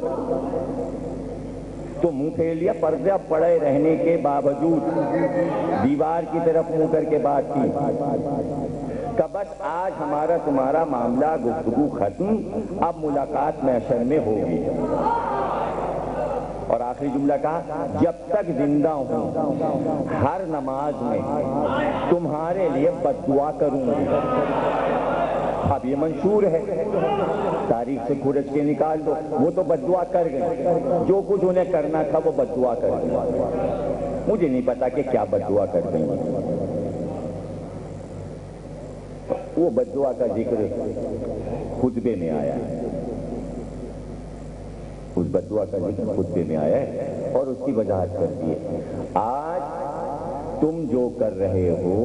تو منہ پھیر لیا، پردہ پڑے رہنے کے باوجود دیوار کی طرف منہ کر کے بات کی کہ بس آج ہمارا تمہارا معاملہ گفتگو ختم، اب ملاقات محشر میں ہوگی۔ اور آخری جملہ کہا جب تک زندہ ہوں ہر نماز میں تمہارے لیے بد دعا کروں گا۔ اب یہ منشور ہے، تاریخ سے کھرچ کے نکال دو، وہ تو بد دعا کر گئے، جو کچھ انہیں کرنا تھا وہ بد دعا کر گئے۔ مجھے نہیں پتا کہ کیا بد دعا کر گئی، وہ بد دعا کا ذکر خطبے میں آیا ہے، اس بد دعا کا ذکر خطبے میں آیا ہے اور اس کی وضاحت کر دی ہے۔ آج تم جو کر رہے ہو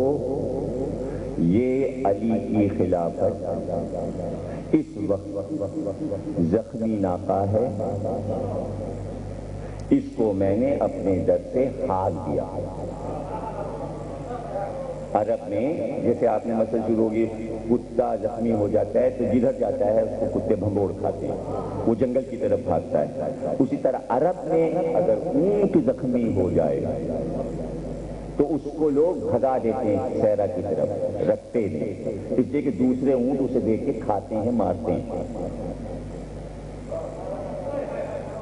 یہ علی کی خلافت اس وقت زخمی ناقہ ہے، اس کو میں نے اپنے در سے ہاتھ دیا۔ عرب میں جیسے آپ نے مثل شروع ہوگی، کتا زخمی ہو جاتا ہے تو جدھر جاتا ہے اس کو کتے بھنبوڑ کھاتے ہیں، وہ جنگل کی طرف بھاگتا ہے۔ اسی طرح عرب میں اگر اونٹ زخمی ہو جائے تو اس کو لوگ بھگا دیتے ہیں صحرا کی طرف، رکھتے نہیں، اس لیے کہ دوسرے اونٹ اسے دیکھ کے کھاتے ہیں، مارتے ہیں۔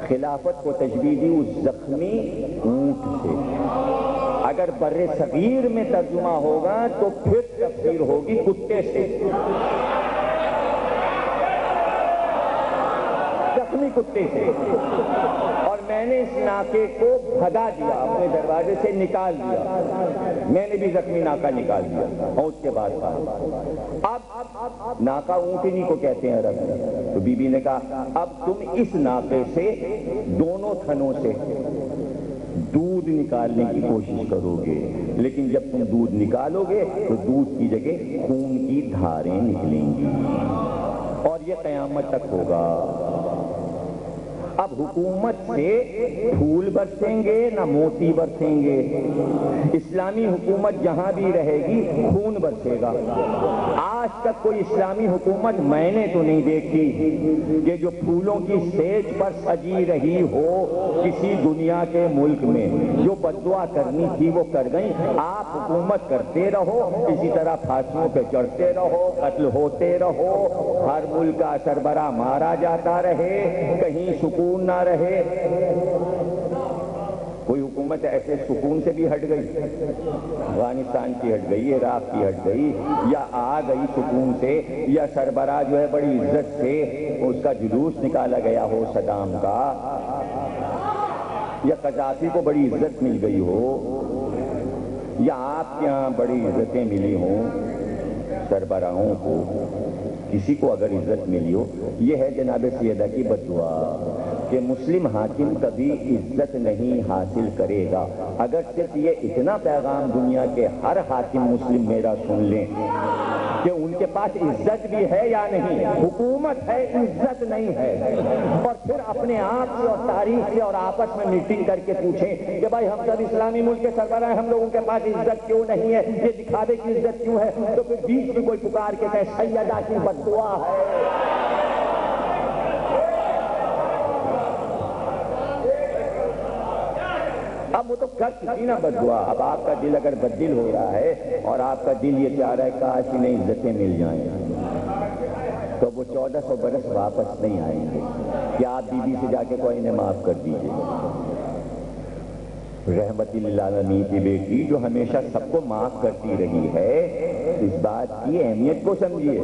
خلافت کو تشبیہ دی اس زخمی اونٹ سے۔ اگر بر صغیر میں ترجمہ ہوگا تو پھر تفسیر ہوگی کتے سے، زخمی کتے سے۔ اور میں نے اس ناکے کو بھگا دیا، اپنے دروازے سے نکال دیا، میں نے بھی زخمی ناکا نکال دیا۔ اور اس کے بعد اب ناکا اونٹنی کو کہتے ہیں عرب میں، تو بی بی نے کہا اب تم اس ناکے سے دونوں تھنوں سے دودھ نکالنے کی کوشش کرو گے، لیکن جب تم دودھ نکالو گے تو دودھ کی جگہ خون کی دھاریں نکلیں گی، اور یہ قیامت تک ہوگا۔ اب حکومت سے پھول برسیں گے نہ موتی برسیں گے، اسلامی حکومت جہاں بھی رہے گی خون برسے گا۔ آج تک کوئی اسلامی حکومت میں نے تو نہیں دیکھی کہ جو پھولوں کی سیج پر سجی رہی ہو کسی دنیا کے ملک میں، جو بد دعا کرنی تھی وہ کر گئیں۔ آپ حکومت کرتے رہو، اسی طرح پھانسیوں پہ چڑھتے رہو، قتل ہوتے رہو، ہر ملک کا سربراہ مارا جاتا رہے، کہیں سکون نہ رہے۔ کوئی حکومت ایسے سکون سے بھی ہٹ گئی، افغانستان کی ہٹ گئی، عراق کی ہٹ گئی، یا آ گئی سکون سے، یا سربراہ جو ہے بڑی عزت سے اس کا جلوس نکالا گیا ہو صدام کا، یا قذافی کو بڑی عزت مل گئی ہو، یا آپ کے یہاں بڑی عزتیں ملی ہوں سربراہوں کو، کسی کو اگر عزت ملی ہو، یہ ہے جناب سیدہ کی بد دعا کہ مسلم حاکم کبھی عزت نہیں حاصل کرے گا۔ اگر صرف یہ اتنا پیغام دنیا کے ہر حاکم مسلم میرا سن لیں کہ ان کے پاس عزت بھی ہے یا نہیں، حکومت ہے عزت نہیں ہے، اور پھر اپنے آپ سے اور تاریخ سے اور آپس میں میٹنگ کر کے پوچھیں کہ بھائی ہم سب اسلامی ملک کے سربراہ ہیں، ہم لوگوں کے پاس عزت کیوں نہیں ہے، یہ دکھاوے کی عزت کیوں ہے، تو پھر بیچ میں کوئی پکار کے کہے سیدہ کی بد دعا ہے۔ اب وہ تو کر چکی نا بد دعا۔ اب آپ کا دل اگر بددل ہو رہا ہے اور آپ کا دل یہ چاہ رہا ہے کاش انہیں عزتیں مل جائیں، تو وہ 1400 برس واپس نہیں آئیں گے کہ آپ بی بی سے جا کے کوئی انہیں معاف کر دیجئے۔ رحمت للعالمین کی بیٹی جو ہمیشہ سب کو معاف کرتی رہی ہے، اس بات کی اہمیت کو سمجھیے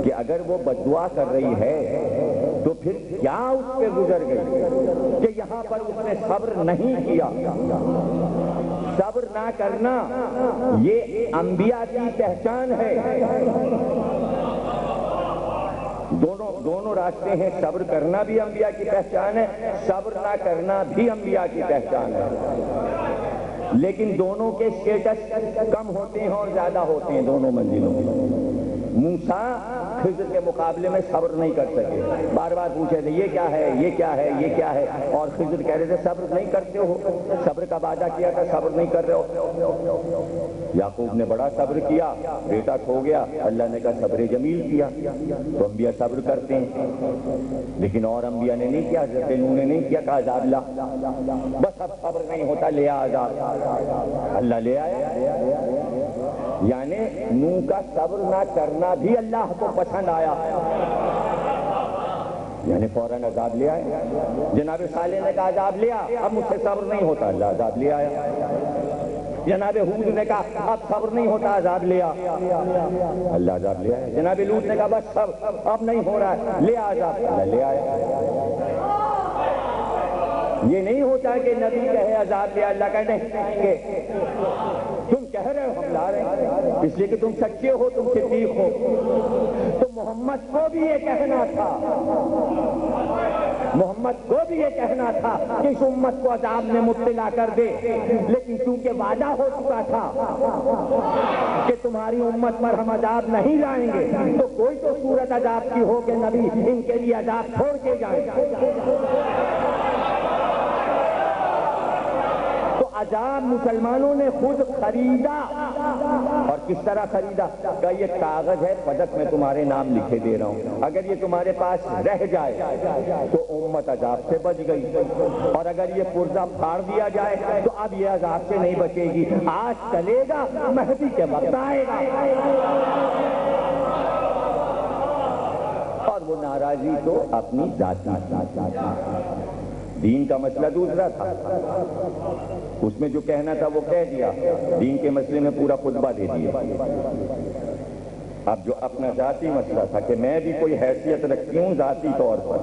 کہ اگر وہ بد دعا کر رہی ہے تو پھر کیا اس پہ گزر گئی کہ یہاں پر اس نے صبر نہیں کیا۔ صبر نہ کرنا یہ انبیاء کی پہچان ہے۔ دونوں راستے ہیں، صبر کرنا بھی انبیاء کی پہچان ہے، صبر نہ کرنا بھی انبیاء کی پہچان ہے، لیکن دونوں کے سٹیٹس کم ہوتے ہیں اور زیادہ ہوتے ہیں دونوں منزلوں میں۔ موسیٰ خضر کے مقابلے میں صبر نہیں کر سکے، بار بار پوچھے تھے یہ کیا ہے، یہ کیا ہے، یہ کیا ہے، اور خضر کہہ رہے تھے صبر نہیں کرتے ہو، صبر کا وعدہ کیا تھا صبر نہیں کر رہے ہو۔ یعقوب نے بڑا صبر کیا، بیٹا کھو گیا، اللہ نے کہا صبر جمیل کیا۔ تو انبیاء صبر کرتے ہیں، لیکن اور انبیاء نے نہیں کیا، حضرت نوح نے نہیں کیا، کہا عذاب لا، بس اب صبر نہیں ہوتا لے آ عذاب، اللہ لے آیا۔ یعنی نوح کا صبر نہ کرنا بھی اللہ کو پسند آیا، یعنی فوراً عذاب لے آئے. جناب صالح نے کہا عذاب لیا، اب مجھ سے صبر نہیں ہوتا، اللہ عذاب لے آیا. جناب ہود نے کہا اب صبر نہیں ہوتا، عذاب لیا، اللہ عذاب لے آیا. جناب لوط نے کہا بس اب نہیں ہو رہا ہے، لے عذاب، اللہ لے آیا. یہ نہیں ہوتا کہ نبی کہے عذاب لے، اللہ کہنے کہ تم کہہ رہے ہو ہم لا رہے ہیں، اس لیے کہ تم سچے ہو، تم صدیق ہو. تو محمد کو بھی یہ کہنا تھا، محمد کو بھی یہ کہنا تھا کہ اس امت کو عذاب میں مبتلا کر دے، لیکن چونکہ وعدہ ہو چکا تھا کہ تمہاری امت پر ہم عذاب نہیں لائیں گے، تو کوئی تو صورت عذاب کی ہو کہ نبی ان کے لیے عذاب چھوڑ کے جائیں. عذاب مسلمانوں نے خود خریدا. اور کس طرح خریدا؟ کہ یہ کاغذ ہے، پدک میں تمہارے نام لکھے دے رہا ہوں، اگر یہ تمہارے پاس رہ جائے تو امت عذاب سے بچ گئی، اور اگر یہ پرزہ پھاڑ دیا جائے تو اب یہ عذاب سے نہیں بچے گی. آج چلے گا، مہدی کے وقت آئے گا. اور وہ ناراضی تو اپنی ذاتی، دین کا مسئلہ دوسرا تھا، اس میں جو کہنا تھا وہ کہہ دیا، دین کے مسئلے میں پورا خطبہ دے دیا. اب جو اپنا ذاتی مسئلہ تھا کہ میں بھی کوئی حیثیت رکھتی ہوں ذاتی طور پر،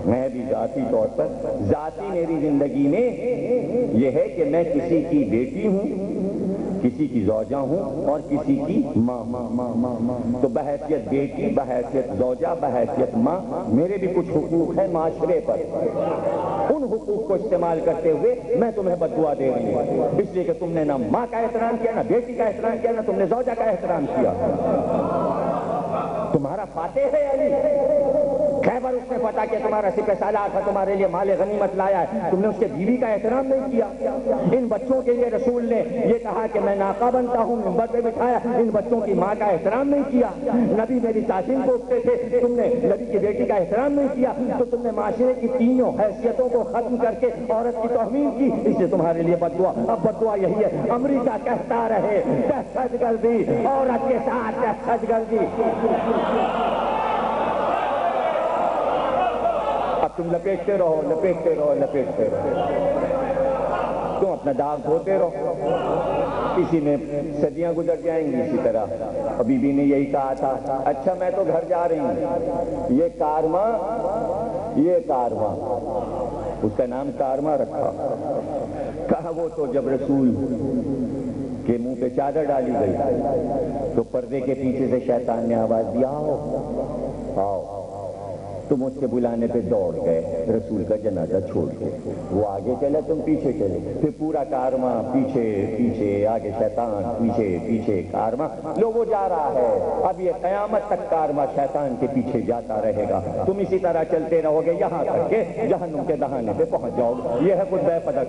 میں بھی ذاتی طور پر، ذاتی میری زندگی میں یہ ہے کہ میں کسی کی بیٹی ہوں، کسی کی زوجہ ہوں اور کسی کی ماں. تو بحیثیت بیٹی، بحیثیت زوجہ، بحیثیت ماں، میرے بھی کچھ حقوق ہیں معاشرے پر. ان حقوق کو استعمال کرتے ہوئے میں تمہیں بددعا دے رہی ہوں، اس لیے کہ تم نے نہ ماں کا احترام کیا، نہ بیٹی کا احترام کیا، نہ تم نے زوجہ کا احترام کیا. تمہارا فاتح ہے علی، خیبر اس نے پتا کہ تمہارا سپہ سالار تھا، تمہارے لیے مال غنیمت لایا ہے، تم نے اس کے بیوی کا احترام نہیں کیا. ان بچوں کے لیے رسول نے یہ کہا کہ میں ناقہ بنتا ہوں، منبر پہ بٹھایا، ان بچوں کی ماں کا احترام نہیں کیا. نبی میری تعظیم پوچھتے تھے، تم نے نبی کی بیٹی کا احترام نہیں کیا. تو تم نے معاشرے کی تینوں حیثیتوں کو ختم کر کے عورت کی توہین کی، اس سے تمہارے لیے بددعا. اب بددعا یہی ہے، امریکہ کہتا رہے دہشت گردی، عورت کے ساتھ دہشت گردی. اب تم لپیٹتے رہو، لپیٹتے رہو، لپیٹتے رہو، تم اپنا داغ دھوتے رہو. کسی میں صدیاں گزر جائیں گی اسی طرح. ابھی بھی نے یہی کہا تھا، اچھا میں تو گھر جا رہی ہوں، یہ کارواں، یہ کارواں، اس کا نام کارواں رکھا. کہا وہ تو جب رسول کے منہ پہ چادر ڈالی گئی تو پردے کے پیچھے سے شیطان نے آواز دیا، آؤ آؤ. تم اس کے بلانے پہ دوڑ گئے، رسول کا جنازہ چھوڑ کے. وہ آگے چلے، تم پیچھے چلے، پھر پورا کارواں پیچھے پیچھے، آگے شیطان، پیچھے پیچھے کارواں. لو وہ جا رہا ہے، اب یہ قیامت تک کارواں شیطان کے پیچھے جاتا رہے گا. تم اسی طرح چلتے رہو گے یہاں تک کہ جہنم کے دہانے پہ پہنچ جاؤ گے. یہ ہے خطبہ پدک،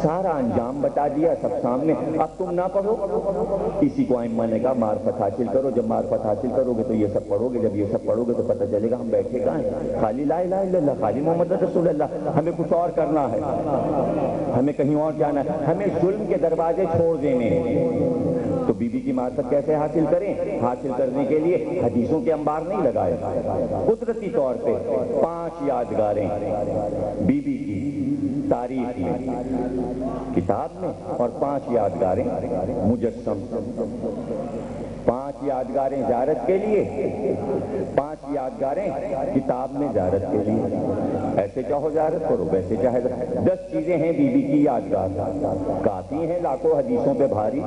سارا انجام بتا دیا سب سامنے. اب تم نہ پڑھو، اسی کو ائمہ نے کہا معرفت حاصل کرو. جب معرفت حاصل کرو گے تو یہ سب پڑھو گے، جب یہ سب پڑھو گے تو پتہ چلے گا ہم بیٹھے کہاں ہیں. خالی لا الہ الا اللہ، خالی محمد رسول اللہ. ہمیں کچھ اور کرنا ہے، ہمیں کہیں اور جانا ہے، ہمیں ظلم کے دروازے چھوڑ دینے ہیں. تو بی بی کی معرفت کیسے حاصل کریں؟ حاصل کرنے کے لیے حدیثوں کے انبار نہیں لگائے، قدرتی طور پہ 5 یادگاریں بی بی کی تاریخ میں کتاب میں، اور 5 یادگاریں مجسم. 5 یادگاریں زیارت کے لیے، 5 یادگاریں کتاب میں زیارت کے لیے. ایسے چاہو زیارت کرو، ویسے چاہے 10 چیزیں ہیں بی بی کی یادگار، کافی ہیں لاکھوں حدیثوں پہ بھاری.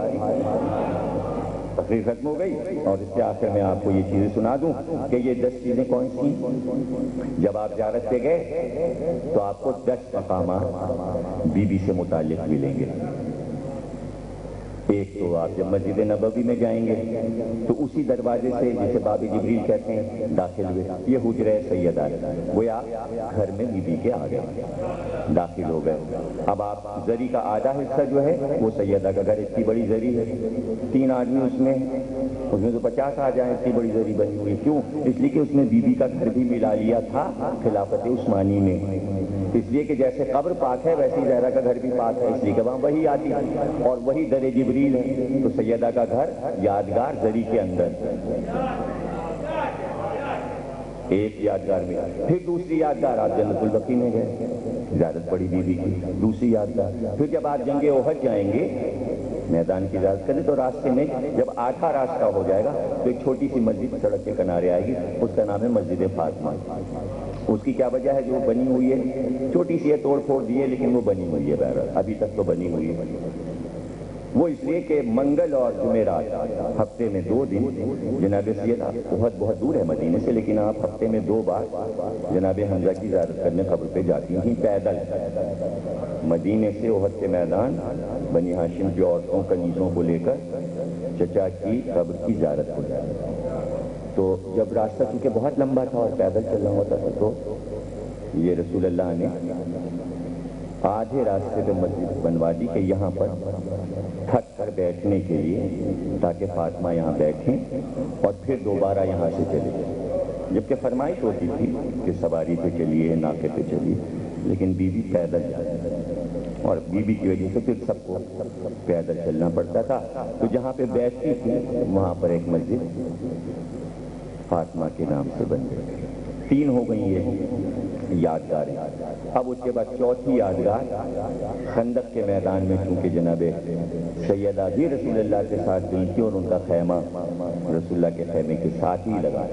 تقریر ختم ہو گئی اور اس کے آخر میں آپ کو یہ چیزیں سنا دوں کہ یہ 10 چیزیں کون سی. جب آپ زیارت پہ گئے تو آپ کو 10 مقامات بی بی سے متعلق ملیں گے. ایک تو آپ جب مسجد نبوی میں جائیں گے تو اسی دروازے سے جسے باب جبریل کہتے ہیں داخل ہوئے، یہ حجرہ سیدہ ہے، گویا گھر میں بی بی کے آ گئے، داخل ہو گئے. اب آپ زری کا آدھا حصہ جو ہے وہ سیدہ کا گھر، اتنی بڑی زری ہے، 3 آدمی اس میں تو 50 آ جائیں، اتنی بڑی زری بنی ہوئی. کیوں؟ اس لیے کہ اس میں بی بی کا گھر بھی ملا لیا تھا خلافت عثمانی نے. اس لیے کہ جیسے قبر پاک ہے ویسے زہرا کا گھر بھی پاک ہے، اس لیے کہ وہاں وہی آتی ہے اور وہی در جبریل ہے. تو سیدہ کا گھر یادگار زری کے اندر. ایک یادگار میں، پھر دوسری یادگار آپ جنت البقیع میں گئے، زیارت پڑی بی بی کی، دوسری یادگار، پھر جب آپ جنگ احد جائیں گے میدان کی زیارت کرنے تو راستے میں جب آدھا راستہ ہو جائے گا تو ایک چھوٹی سی مسجد سڑک کے کنارے آئے گی، اس کا نام ہے مسجد فاطمہ۔ اس کی کیا وجہ ہے؟ جو بنی ہوئی ہے، چھوٹی سی ہے، توڑ پھوڑ دی ہے، لیکن وہ بنی ہوئی ہے، بہرحال ابھی تک تو بنی ہوئی ہے۔ وہ اس لیے کہ منگل اور جمعرات ہفتے میں 2 دن جناب سید احد بہت دور ہے مدینے سے، لیکن آپ ہفتے میں 2 بار جناب حمزہ کی زیارت کرنے قبر پہ جاتی تھیں پیدل، مدینے سے احد کے میدان بنی ہاشم کی عورتوں کنیزوں کو لے کر چچا کی قبر کی زیارت کو جاتی۔ تو جب راستہ چونکہ بہت لمبا تھا اور پیدل چلنا ہوتا تھا تو یہ رسول اللہ نے آدھے راستے پہ مسجد بنوا دی کہ یہاں پر تھک کر بیٹھنے کے لیے، تاکہ فاطمہ یہاں بیٹھیں اور پھر دوبارہ یہاں سے چلے جائیں۔ جبکہ فرمائش ہوتی تھی کہ سواری پہ چلیے، ناقے پہ چلیے، لیکن بی بی پیدل جاتی اور بی بی کی وجہ سے پھر سب کو پیدل چلنا پڑتا تھا۔ تو جہاں پہ بیٹھتی تھی وہاں پر ایک مسجد فاطمہ کے نام سے بن گئی۔ 3 ہو گئی یہ یادگاریں۔ اب اس کے بعد چوتھی یادگار خندق کے میدان میں، چونکہ جناب سیدہ بھی رسول اللہ کے ساتھ گئی تھی اور ان کا خیمہ رسول اللہ کے خیمے کے ساتھ ہی لگا،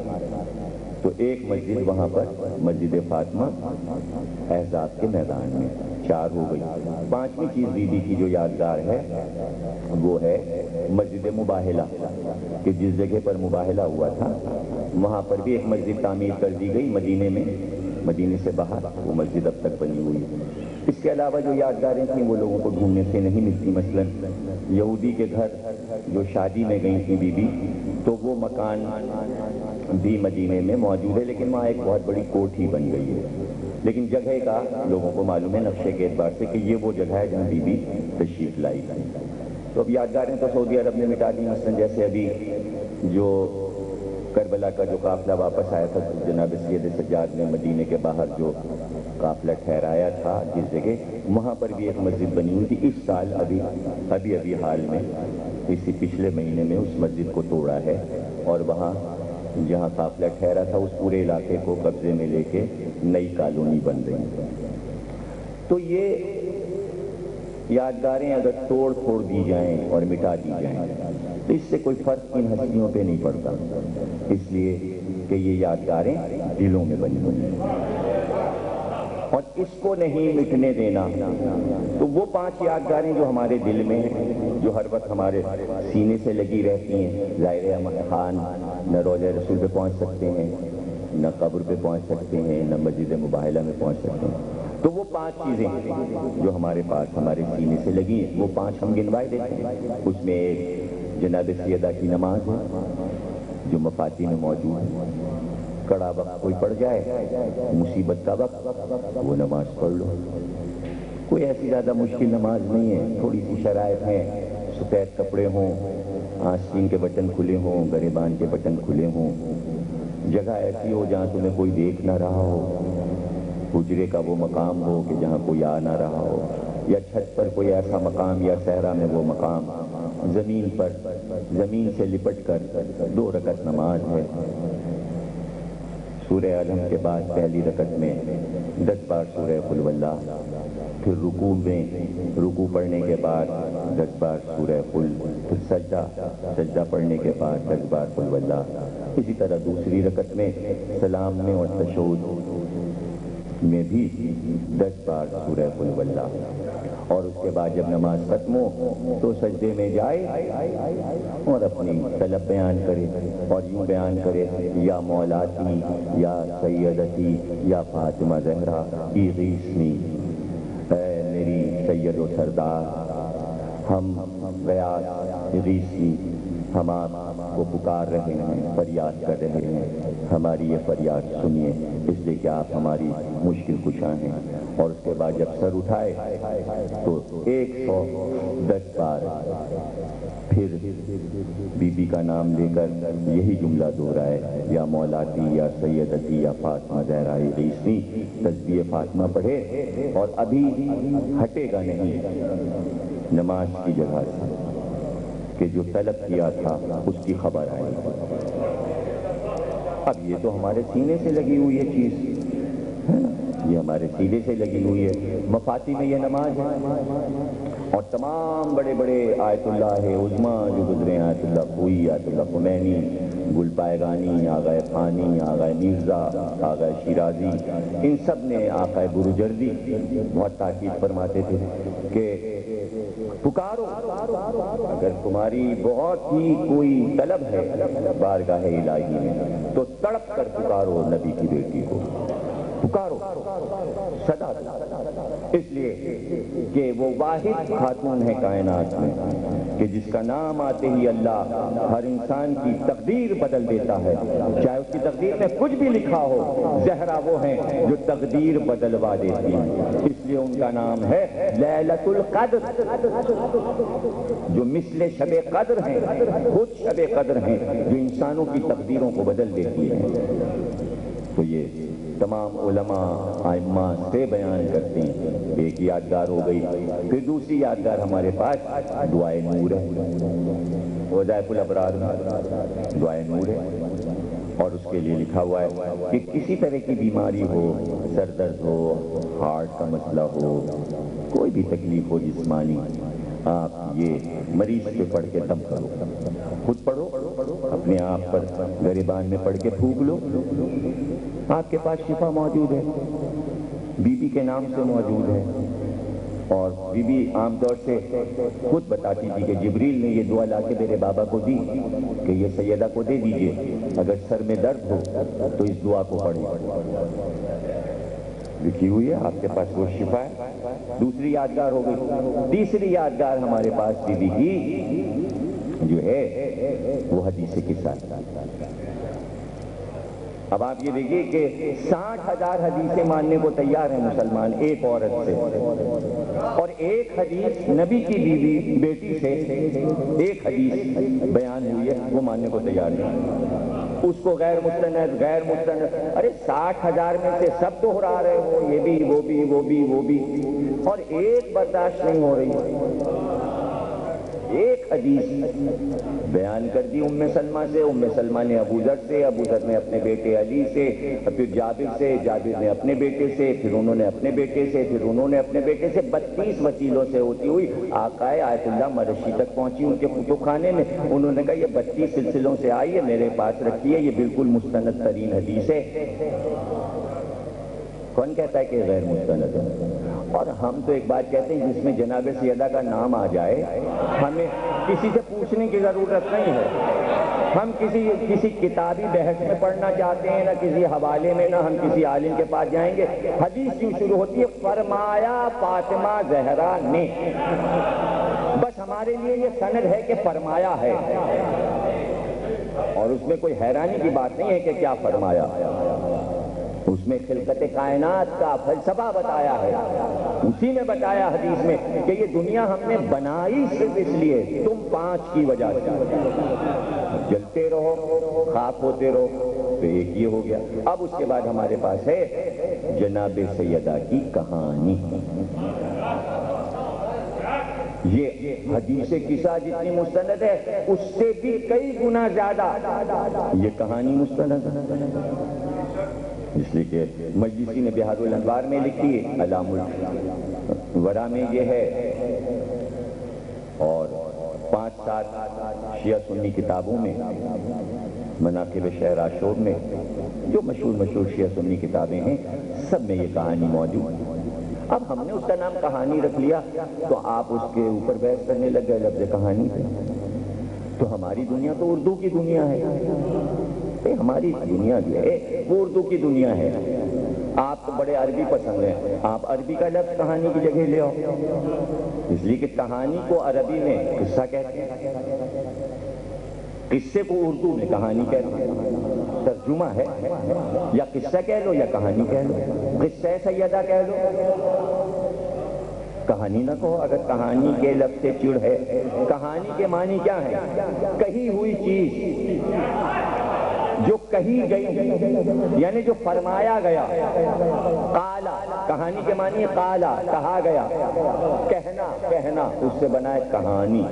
تو ایک مسجد وہاں پر مسجد فاطمہ احزاب کے میدان میں، 4 ہو گئی۔ 5ویں چیز بی بی کی جو یادگار ہے وہ ہے مسجد مباہلہ، کہ جس جگہ پر مباہلہ ہوا تھا وہاں پر بھی ایک مسجد تعمیر کر دی گئی مدینے میں، مدینے سے باہر وہ مسجد اب تک بنی ہوئی ہے۔ اس کے علاوہ جو یادگاریں تھیں وہ لوگوں کو ڈھونڈنے سے نہیں ملتی، مثلا یہودی کے گھر جو شادی میں گئی تھی بی بی، تو وہ مکان بھی مدینے میں موجود ہے، لیکن وہاں ایک بہت بڑی کوٹھی بن گئی ہے، لیکن جگہ کا لوگوں کو معلوم ہے نقشے کے اعتبار سے کہ یہ وہ جگہ ہے جہاں بی بی تشریف لائی تھی۔ تو اب یادگاریں تو سعودی عرب نے مٹا دی، مثلا جیسے ابھی جو کربلا کا جو قافلہ واپس آیا تھا جناب سید سجاد نے مدینے کے باہر جو قافلہ ٹھہرایا تھا جس جگہ، وہاں پر بھی ایک مسجد بنی ہوئی تھی۔ اس سال ابھی حال میں اسی پچھلے مہینے میں اس مسجد کو توڑا ہے اور وہاں جہاں قافلہ ٹھہرا تھا اس پورے علاقے کو قبضے میں لے کے نئی کالونی بن رہی ہے۔ تو یہ یادگاریں اگر توڑ پھوڑ دی جائیں اور مٹا دی جائیں تو اس سے کوئی فرق ان ہستیوں پہ نہیں پڑتا، اس لیے کہ یہ یادگاریں دلوں میں بنی ہوئی ہیں اور اس کو نہیں مٹنے دینا۔ تو وہ 5 یادگاریں جو ہمارے دل میں ہیں، جو ہر وقت ہمارے سینے سے لگی رہتی ہیں، ظاہر ہے خان نہ روضہ رسول پہ پہنچ سکتے ہیں، نہ قبر پہ پہنچ سکتے ہیں، نہ مسجد مباہلہ میں پہنچ سکتے ہیں، تو وہ 5 چیزیں جو ہمارے پاس ہمارے سینے سے لگی ہیں وہ 5 ہم گنوائے دیتے ہیں۔ اس میں ایک جناب سیدہ کی نماز ہے جو مفاتیح میں موجود ہے، کڑا وقت کوئی پڑ جائے، مصیبت کا وقت، وہ نماز پڑھ لو، کوئی ایسی زیادہ مشکل نماز نہیں ہے، تھوڑی سی شرائط ہیں، سفید کپڑے ہوں، آستین کے بٹن کھلے ہوں، گریبان کے بٹن کھلے ہوں، جگہ ایسی ہو جہاں تمہیں کوئی دیکھ نہ رہا ہو، حجرے کا وہ مقام ہو کہ جہاں کوئی آ نہ رہا ہو، یا چھت پر کوئی ایسا مقام یا صحرا میں وہ مقام، زمین پر زمین سے لپٹ کر 2 رکعت نماز ہے۔ سورہ علم کے بعد پہلی رکعت میں 10 بار سورہ قل واللہ، پھر رکوع میں رکوع پڑھنے کے بعد 10 بار سورہ قل، پھر سجدہ پڑھنے کے بعد 10 بار قل واللہ، اسی طرح دوسری رکعت میں سلام میں اور تشہد میں بھی 10 بار سورہ قل واللہ، اور اس کے بعد جب نماز ختم ہو تو سجدے میں جائے اور اپنی طلب بیان کرے اور یوں بیان کرے، یا مولاتی یا سیدتی یا فاطمہ زہرا اغیثنی، اے میری سید و سردار، ہم غیاث اغیثنی، ہم آپ کو پکار رہے ہیں، فریاد کر رہے ہیں، ہماری یہ فریاد سنیے، اس لیے کہ آپ ہماری مشکل کشا ہیں۔ اور اس کے بعد جب سر اٹھائے تو 110 بار پھر بی بی کا نام لے کر یہی جملہ دہرائے، یا مولاتی یا سیدتی یا فاطمہ زہرا اغیثنی، تسبیح فاطمہ پڑھے اور ابھی ہٹے گا نہیں نماز کی جگہ سے کہ جو طلب کیا تھا اس کی خبر آئے گی۔ اب یہ تو ہمارے سینے سے لگی ہوئی ہے چیز ہے نا، یہ ہمارے سینے سے لگی ہوئی ہے۔ مفاتی میں یہ نماز ہے، اور تمام بڑے بڑے آیت اللہ عظما جو گزرے ہیں، آیت اللہ کوئی، آیت اللہ خمینی، گل پائگانی، آغا خانی، آغا مرزا، آغا شیرازی، ان سب نے، آقا بروجردی بہت تاکید فرماتے تھے کہ پکارو اگر تمہاری بہت ہی کوئی طلب ہے بارگاہ الہی میں تو تڑپ کر پکارو نبی کی بیٹی کو، پکارو صدا دو، اس لیے کہ وہ واحد خاتون ہے کائنات میں کہ جس کا نام آتے ہی اللہ ہر انسان کی تقدیر بدل دیتا ہے، چاہے اس کی تقدیر میں کچھ بھی لکھا ہو۔ زہرا وہ ہیں جو تقدیر بدلوا دیتی ہیں، اس لیے ان کا نام ہے لیلۃ القدر، جو مثل شب قدر ہیں، خود شب قدر ہیں جو انسانوں کی تقدیروں کو بدل دیتی ہیں۔ تو یہ تمام علماء ائمہ سے بیان کرتے ہیں۔ ایک یادگار ہو گئی، پھر دوسری یادگار ہمارے پاس دعائے نور ہے، وظائف الابرار میں دعائے نور ہے، اور اس کے لیے لکھا ہوا ہے کہ کسی طرح کی بیماری ہو، سر درد ہو، ہارٹ کا مسئلہ ہو، کوئی بھی تکلیف ہو جسمانی، آپ یہ مریض پہ پڑھ کے دم کرو، خود پڑھو، اپنے آپ پر گریبان میں پڑھ کے پھونک لو، آپ کے پاس شفا موجود ہے، بی بی کے نام سے موجود ہے۔ اور بی بی عام طور سے خود بتاتی تھی کہ جبریل نے یہ دعا لا کے میرے بابا کو دی کہ یہ سیدہ کو دے دیجئے، اگر سر میں درد ہو تو اس دعا کو پڑھیں، لکھی ہوئی ہے آپ کے پاس وہ شفا ہے۔ دوسری یادگار ہو گئی، تیسری یادگار ہمارے پاس بی بی کی جو ہے وہ حدیث کے ساتھ۔ اب آپ یہ دیکھیے کہ 60,000 حدیثیں ماننے کو تیار ہیں مسلمان ایک عورت سے، اور ایک حدیث نبی کی بیوی بیٹی سے ایک حدیث بیان ہوئی ہے وہ ماننے کو تیار نہیں، اس کو غیر مستند غیر مستند، ارے 60,000 میں سے سب دہرا رہے ہو، یہ بھی وہ بھی وہ بھی وہ بھی، اور ایک برداشت نہیں ہو رہی۔ ایک حدیث بیان کر دی ام سلمہ سے، ام سلمہ نے ابو ذر سے، ابو ذر نے اپنے بیٹے علی سے، پھر جابر سے، جابر نے اپنے بیٹے سے، پھر انہوں نے اپنے بیٹے سے، پھر انہوں نے اپنے بیٹے سے، 32 وسیلوں سے ہوتی ہوئی آقا آیت اللہ مرشی تک پہنچی ان کے کتب خانے میں۔ انہوں نے کہا یہ 32 سلسلوں سے آئی ہے، میرے پاس رکھی ہے، یہ بالکل مستند ترین حدیث ہے۔ کون کہتا ہے کہ غیر مستند ہے؟ اور ہم تو ایک بات کہتے ہیں جس میں جناب سیدہ کا نام آ جائے ہمیں کسی سے پوچھنے کی ضرورت نہیں ہے، ہم کسی کتابی بحث میں پڑھنا چاہتے ہیں، نہ کسی حوالے میں، نہ ہم کسی عالم کے پاس جائیں گے۔ حدیث کیوں شروع ہوتی ہے؟ فرمایا فاطمہ زہرا نے، بس ہمارے لیے یہ سند ہے کہ فرمایا ہے، اور اس میں کوئی حیرانی کی بات نہیں ہے کہ کیا فرمایا، اس میں خلقت کائنات کا فلسفہ بتایا ہے، اسی میں بتایا حدیث میں کہ یہ دنیا ہم نے بنائی صرف اس لیے تم 5 کی وجہ سے، جلتے رہو خاک ہوتے رہو، تو ایک یہ ہو گیا۔ اب اس کے بعد ہمارے پاس ہے جناب سیدہ کی کہانی، یہ حدیث قصہ جتنی مستند ہے اس سے بھی کئی گنا زیادہ یہ کہانی مستند ہے، اس لیے کہ مجلسی نے بہار الانوار میں لکھی ہے، علام الورا میں یہ ہے، اور 5-7 شیعہ سنی کتابوں میں، مناقب شہر عاشور میں، جو مشہور شیعہ سنی کتابیں ہیں سب میں یہ کہانی موجود ہے۔ اب ہم نے اس کا نام کہانی رکھ لیا تو آپ اس کے اوپر بحث کرنے لگ گئے لفظ کہانی پہ، تو ہماری دنیا تو اردو کی دنیا ہے، ہماری دنیا جو ہے وہ اردو کی دنیا ہے۔ آپ تو بڑے عربی پسند ہیں، آپ عربی کا لفظ کہانی کی جگہ لے آؤ، اس لیے کہ کہانی کو عربی میں قصہ کہتے ہیں، قصے کو اردو میں کہانی کہتے ہیں، ترجمہ ہے، یا قصہ کہہ لو یا کہانی کہہ لو، قصہ سیدہ کہہ لو، کہانی نہ کہو۔ اگر کہانی کے لفظ سے چڑ ہے، کہانی کے معنی کیا ہے؟ کہی ہوئی چیز جو کہی گئی، یعنی جو فرمایا گیا۔ قالا، کہانی کے معنی قالا، کہا گیا، کہنا اس سے بنا ہے کہانی۔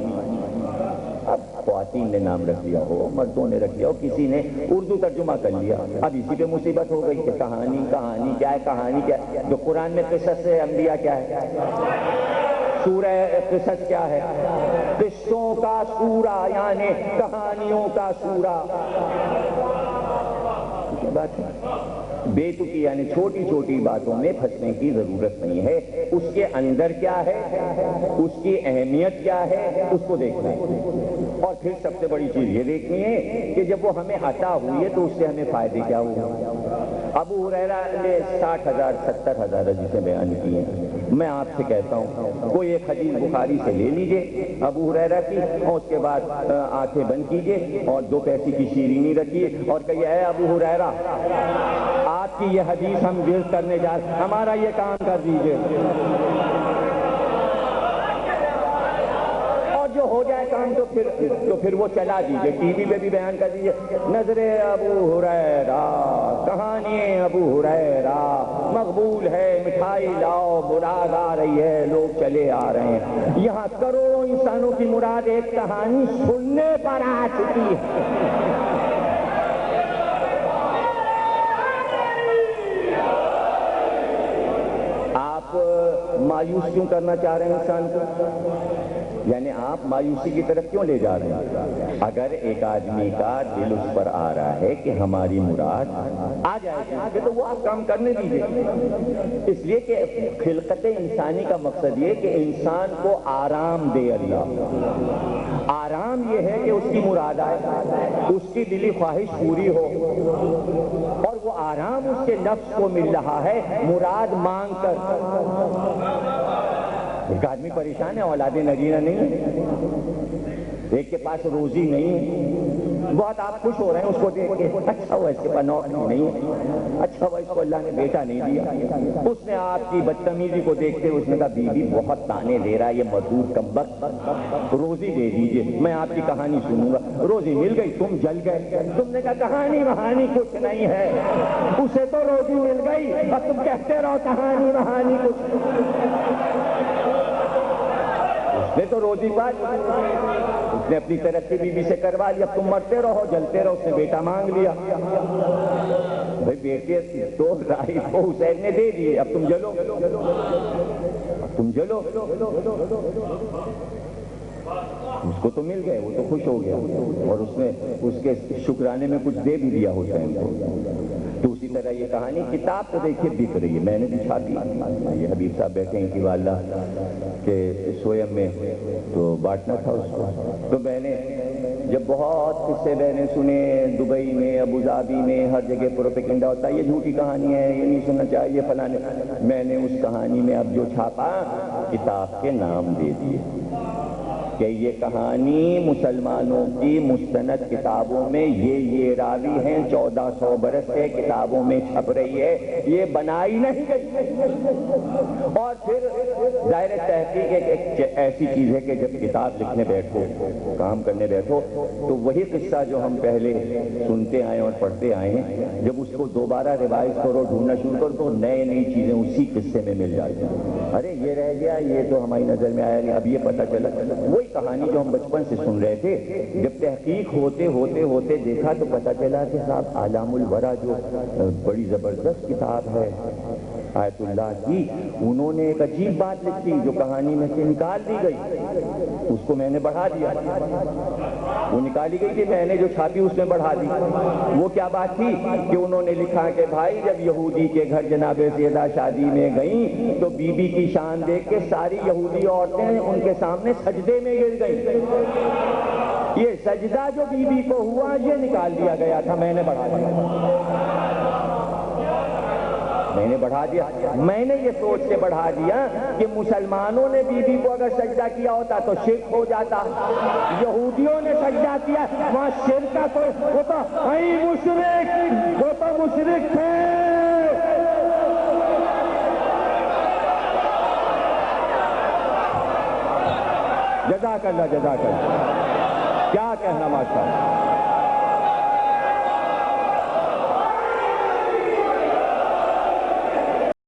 اب خواتین نے نام رکھ لیا ہو، مردوں نے رکھ لیا ہو، کسی نے اردو ترجمہ کر لیا، اب اسی پہ مصیبت ہو گئی کہ کہانی کیا ہے، کہانی کیا ہے؟ جو قرآن میں قصص انبیاء کیا ہے، سورہ قصص کیا ہے، قصوں کا سورہ، یعنی کہانیوں کا سورہ. بات ہے بےتکی، یعنی چھوٹی چھوٹی باتوں میں پھنسنے کی ضرورت نہیں ہے. اس کے اندر کیا ہے، اس کی اہمیت کیا ہے، اس کو دیکھنا ہے. اور پھر سب سے بڑی چیز یہ دیکھنی ہے کہ جب وہ ہمیں عطا ہوئی ہے تو اس سے ہمیں فائدے کیا ہوئے. ابو ہریرہ نے 60,000 70,000 حدیثیں بیان کی ہیں. میں آپ سے کہتا ہوں کوئی ایک حدیث بخاری سے لے لیجئے ابو ہریرہ کی، اور اس کے بعد آنکھیں بند کیجئے اور 2 پیسے کی شیرینی رکھیے اور کہیے اے ابو ہریرہ، آپ کی یہ حدیث ہم ورد کرنے جا رہے ہیں، ہمارا یہ کام کر دیجئے. اور جو ہو جائے کام تو پھر وہ چلا دیجئے، ٹی وی پہ بھی بیان کر دیجئے، نظر ابو ہریرہ، کہانی ابو ہریرہ مقبول ہے، مٹھائی لاؤ، مراد آ رہی ہے، لوگ چلے آ رہے ہیں. یہاں کروڑوں انسانوں کی مراد ایک کہانی سننے پر آ چکی ہے. مایوس کیوں کرنا چاہ رہے ہیں انسان کو؟ یعنی آپ مایوسی کی طرف کیوں لے جا رہے ہیں؟ اگر ایک آدمی کا دل اس پر آ رہا ہے کہ ہماری مراد آ جائے تو وہ آپ کام کرنے دیجیے. اس لیے کہ خلقت انسانی کا مقصد یہ کہ انسان کو آرام دے اللہ. آرام یہ ہے کہ اس کی مراد آئے، اس کی دلی خواہش پوری ہو، اور وہ آرام اس کے نفس کو مل رہا ہے مراد مانگ کر. ایک آدمی پریشان ہے، اولاد نگینہ نہیں ہے، ایک کے پاس روزی نہیں ہے، بہت آپ خوش ہو رہے ہیں اس کو دیکھ کے، اچھا ہوا اس کے پاس نوکری نہیں ہے، اچھا ہوا اس کو اللہ نے بیٹا نہیں دیا. اس نے آپ کی بدتمیزی کو دیکھتے اس نے کہا بیوی بہت تانے دے رہا ہے یہ مزدور کمبخت، روزی دے دیجئے، میں آپ کی کہانی سنوں گا. روزی مل گئی، تم جل گئے. تم نے کہا کہانی وہانی کچھ نہیں ہے، اسے تو روزی مل گئی اور تم کہتے رہو کہانی وہانی کچھ. اس نے تو روزی پائی، اس نے اپنی ترقی بیوی سے کروا لی، اب تم مرتے رہو جلتے رہو. اس نے بیٹا مانگ لیا، بھائی بیٹے تو راہی کو حسین نے دے دیے، اب تم جلو، تم جلو. اس کو تو مل گئے، وہ تو خوش ہو گیا، اور اس نے اس کے شکرانے میں کچھ دے بھی دیا حسین کو. تو اسی طرح یہ کہانی کتاب تو دیکھیے بک رہی ہے، میں نے بھی چھاپی. یہ حبیب صاحب بیٹھے ہیں کہ واللہ کہ سویم میں تو بانٹنا تھا اس کو. تو میں نے جب بہت قصے میں نے سنے، دبئی میں، ابو ظہبی میں، ہر جگہ پروپیگنڈا ہوتا ہے یہ جھوٹی کہانی ہے، یہ نہیں سننا چاہیے فلانے. میں نے اس کہانی میں اب جو چھاپا کتاب کے نام دے دیے کہ یہ کہانی مسلمانوں کی مستند کتابوں میں یہ راوی ہیں، 1400 برس سے کتابوں میں چھپ رہی ہے، یہ بنائی نہیں گئی. اور پھر ظاہر تحقیق ایک ایسی چیز ہے کہ جب کتاب لکھنے بیٹھو، کام کرنے بیٹھو، تو وہی قصہ جو ہم پہلے سنتے آئے اور پڑھتے آئے ہیں، جب اس کو دوبارہ ریوائز کرو، ڈھونڈنا شروع کرو تو نئی چیزیں اسی قصے میں مل جاتی ہیں. ارے یہ رہ گیا، یہ تو ہماری نظر میں آیا نہیں، اب یہ پتہ چلا. وہی کہانی جو ہم بچپن سے سن رہے تھے، جب تحقیق ہوتے دیکھا تو پتہ چلا کہ صاحب علام الورا جو بڑی زبردست کتاب ہے آیت اللہ کی، انہوں نے ایک عجیب بات لکھی جو کہانی میں سے نکال دی گئی. اس کو میں نے بڑھا دیا، وہ نکالی گئی تھی، میں نے جو چھاپی اس میں بڑھا دی. وہ کیا بات تھی کہ انہوں نے لکھا کہ بھائی جب یہودی کے گھر جناب زیدہ شادی میں گئیں تو بی بی کی شان دیکھ کے ساری یہودی عورتیں ان کے سامنے سجدے میں گر گئیں. یہ سجدہ جو بی بی کو ہوا یہ نکال دیا گیا تھا، میں نے بڑھا دیا. میں نے یہ سوچ کے بڑھا دیا کہ مسلمانوں نے بی بی کو اگر سجدہ کیا ہوتا تو شرک ہو جاتا، یہودیوں نے سجدہ کیا وہاں شرک کا کوئی ہوتا، وہ تو مشرک تھے. جزاک اللہ، جزاک اللہ، کیا کہنا ماشاءاللہ.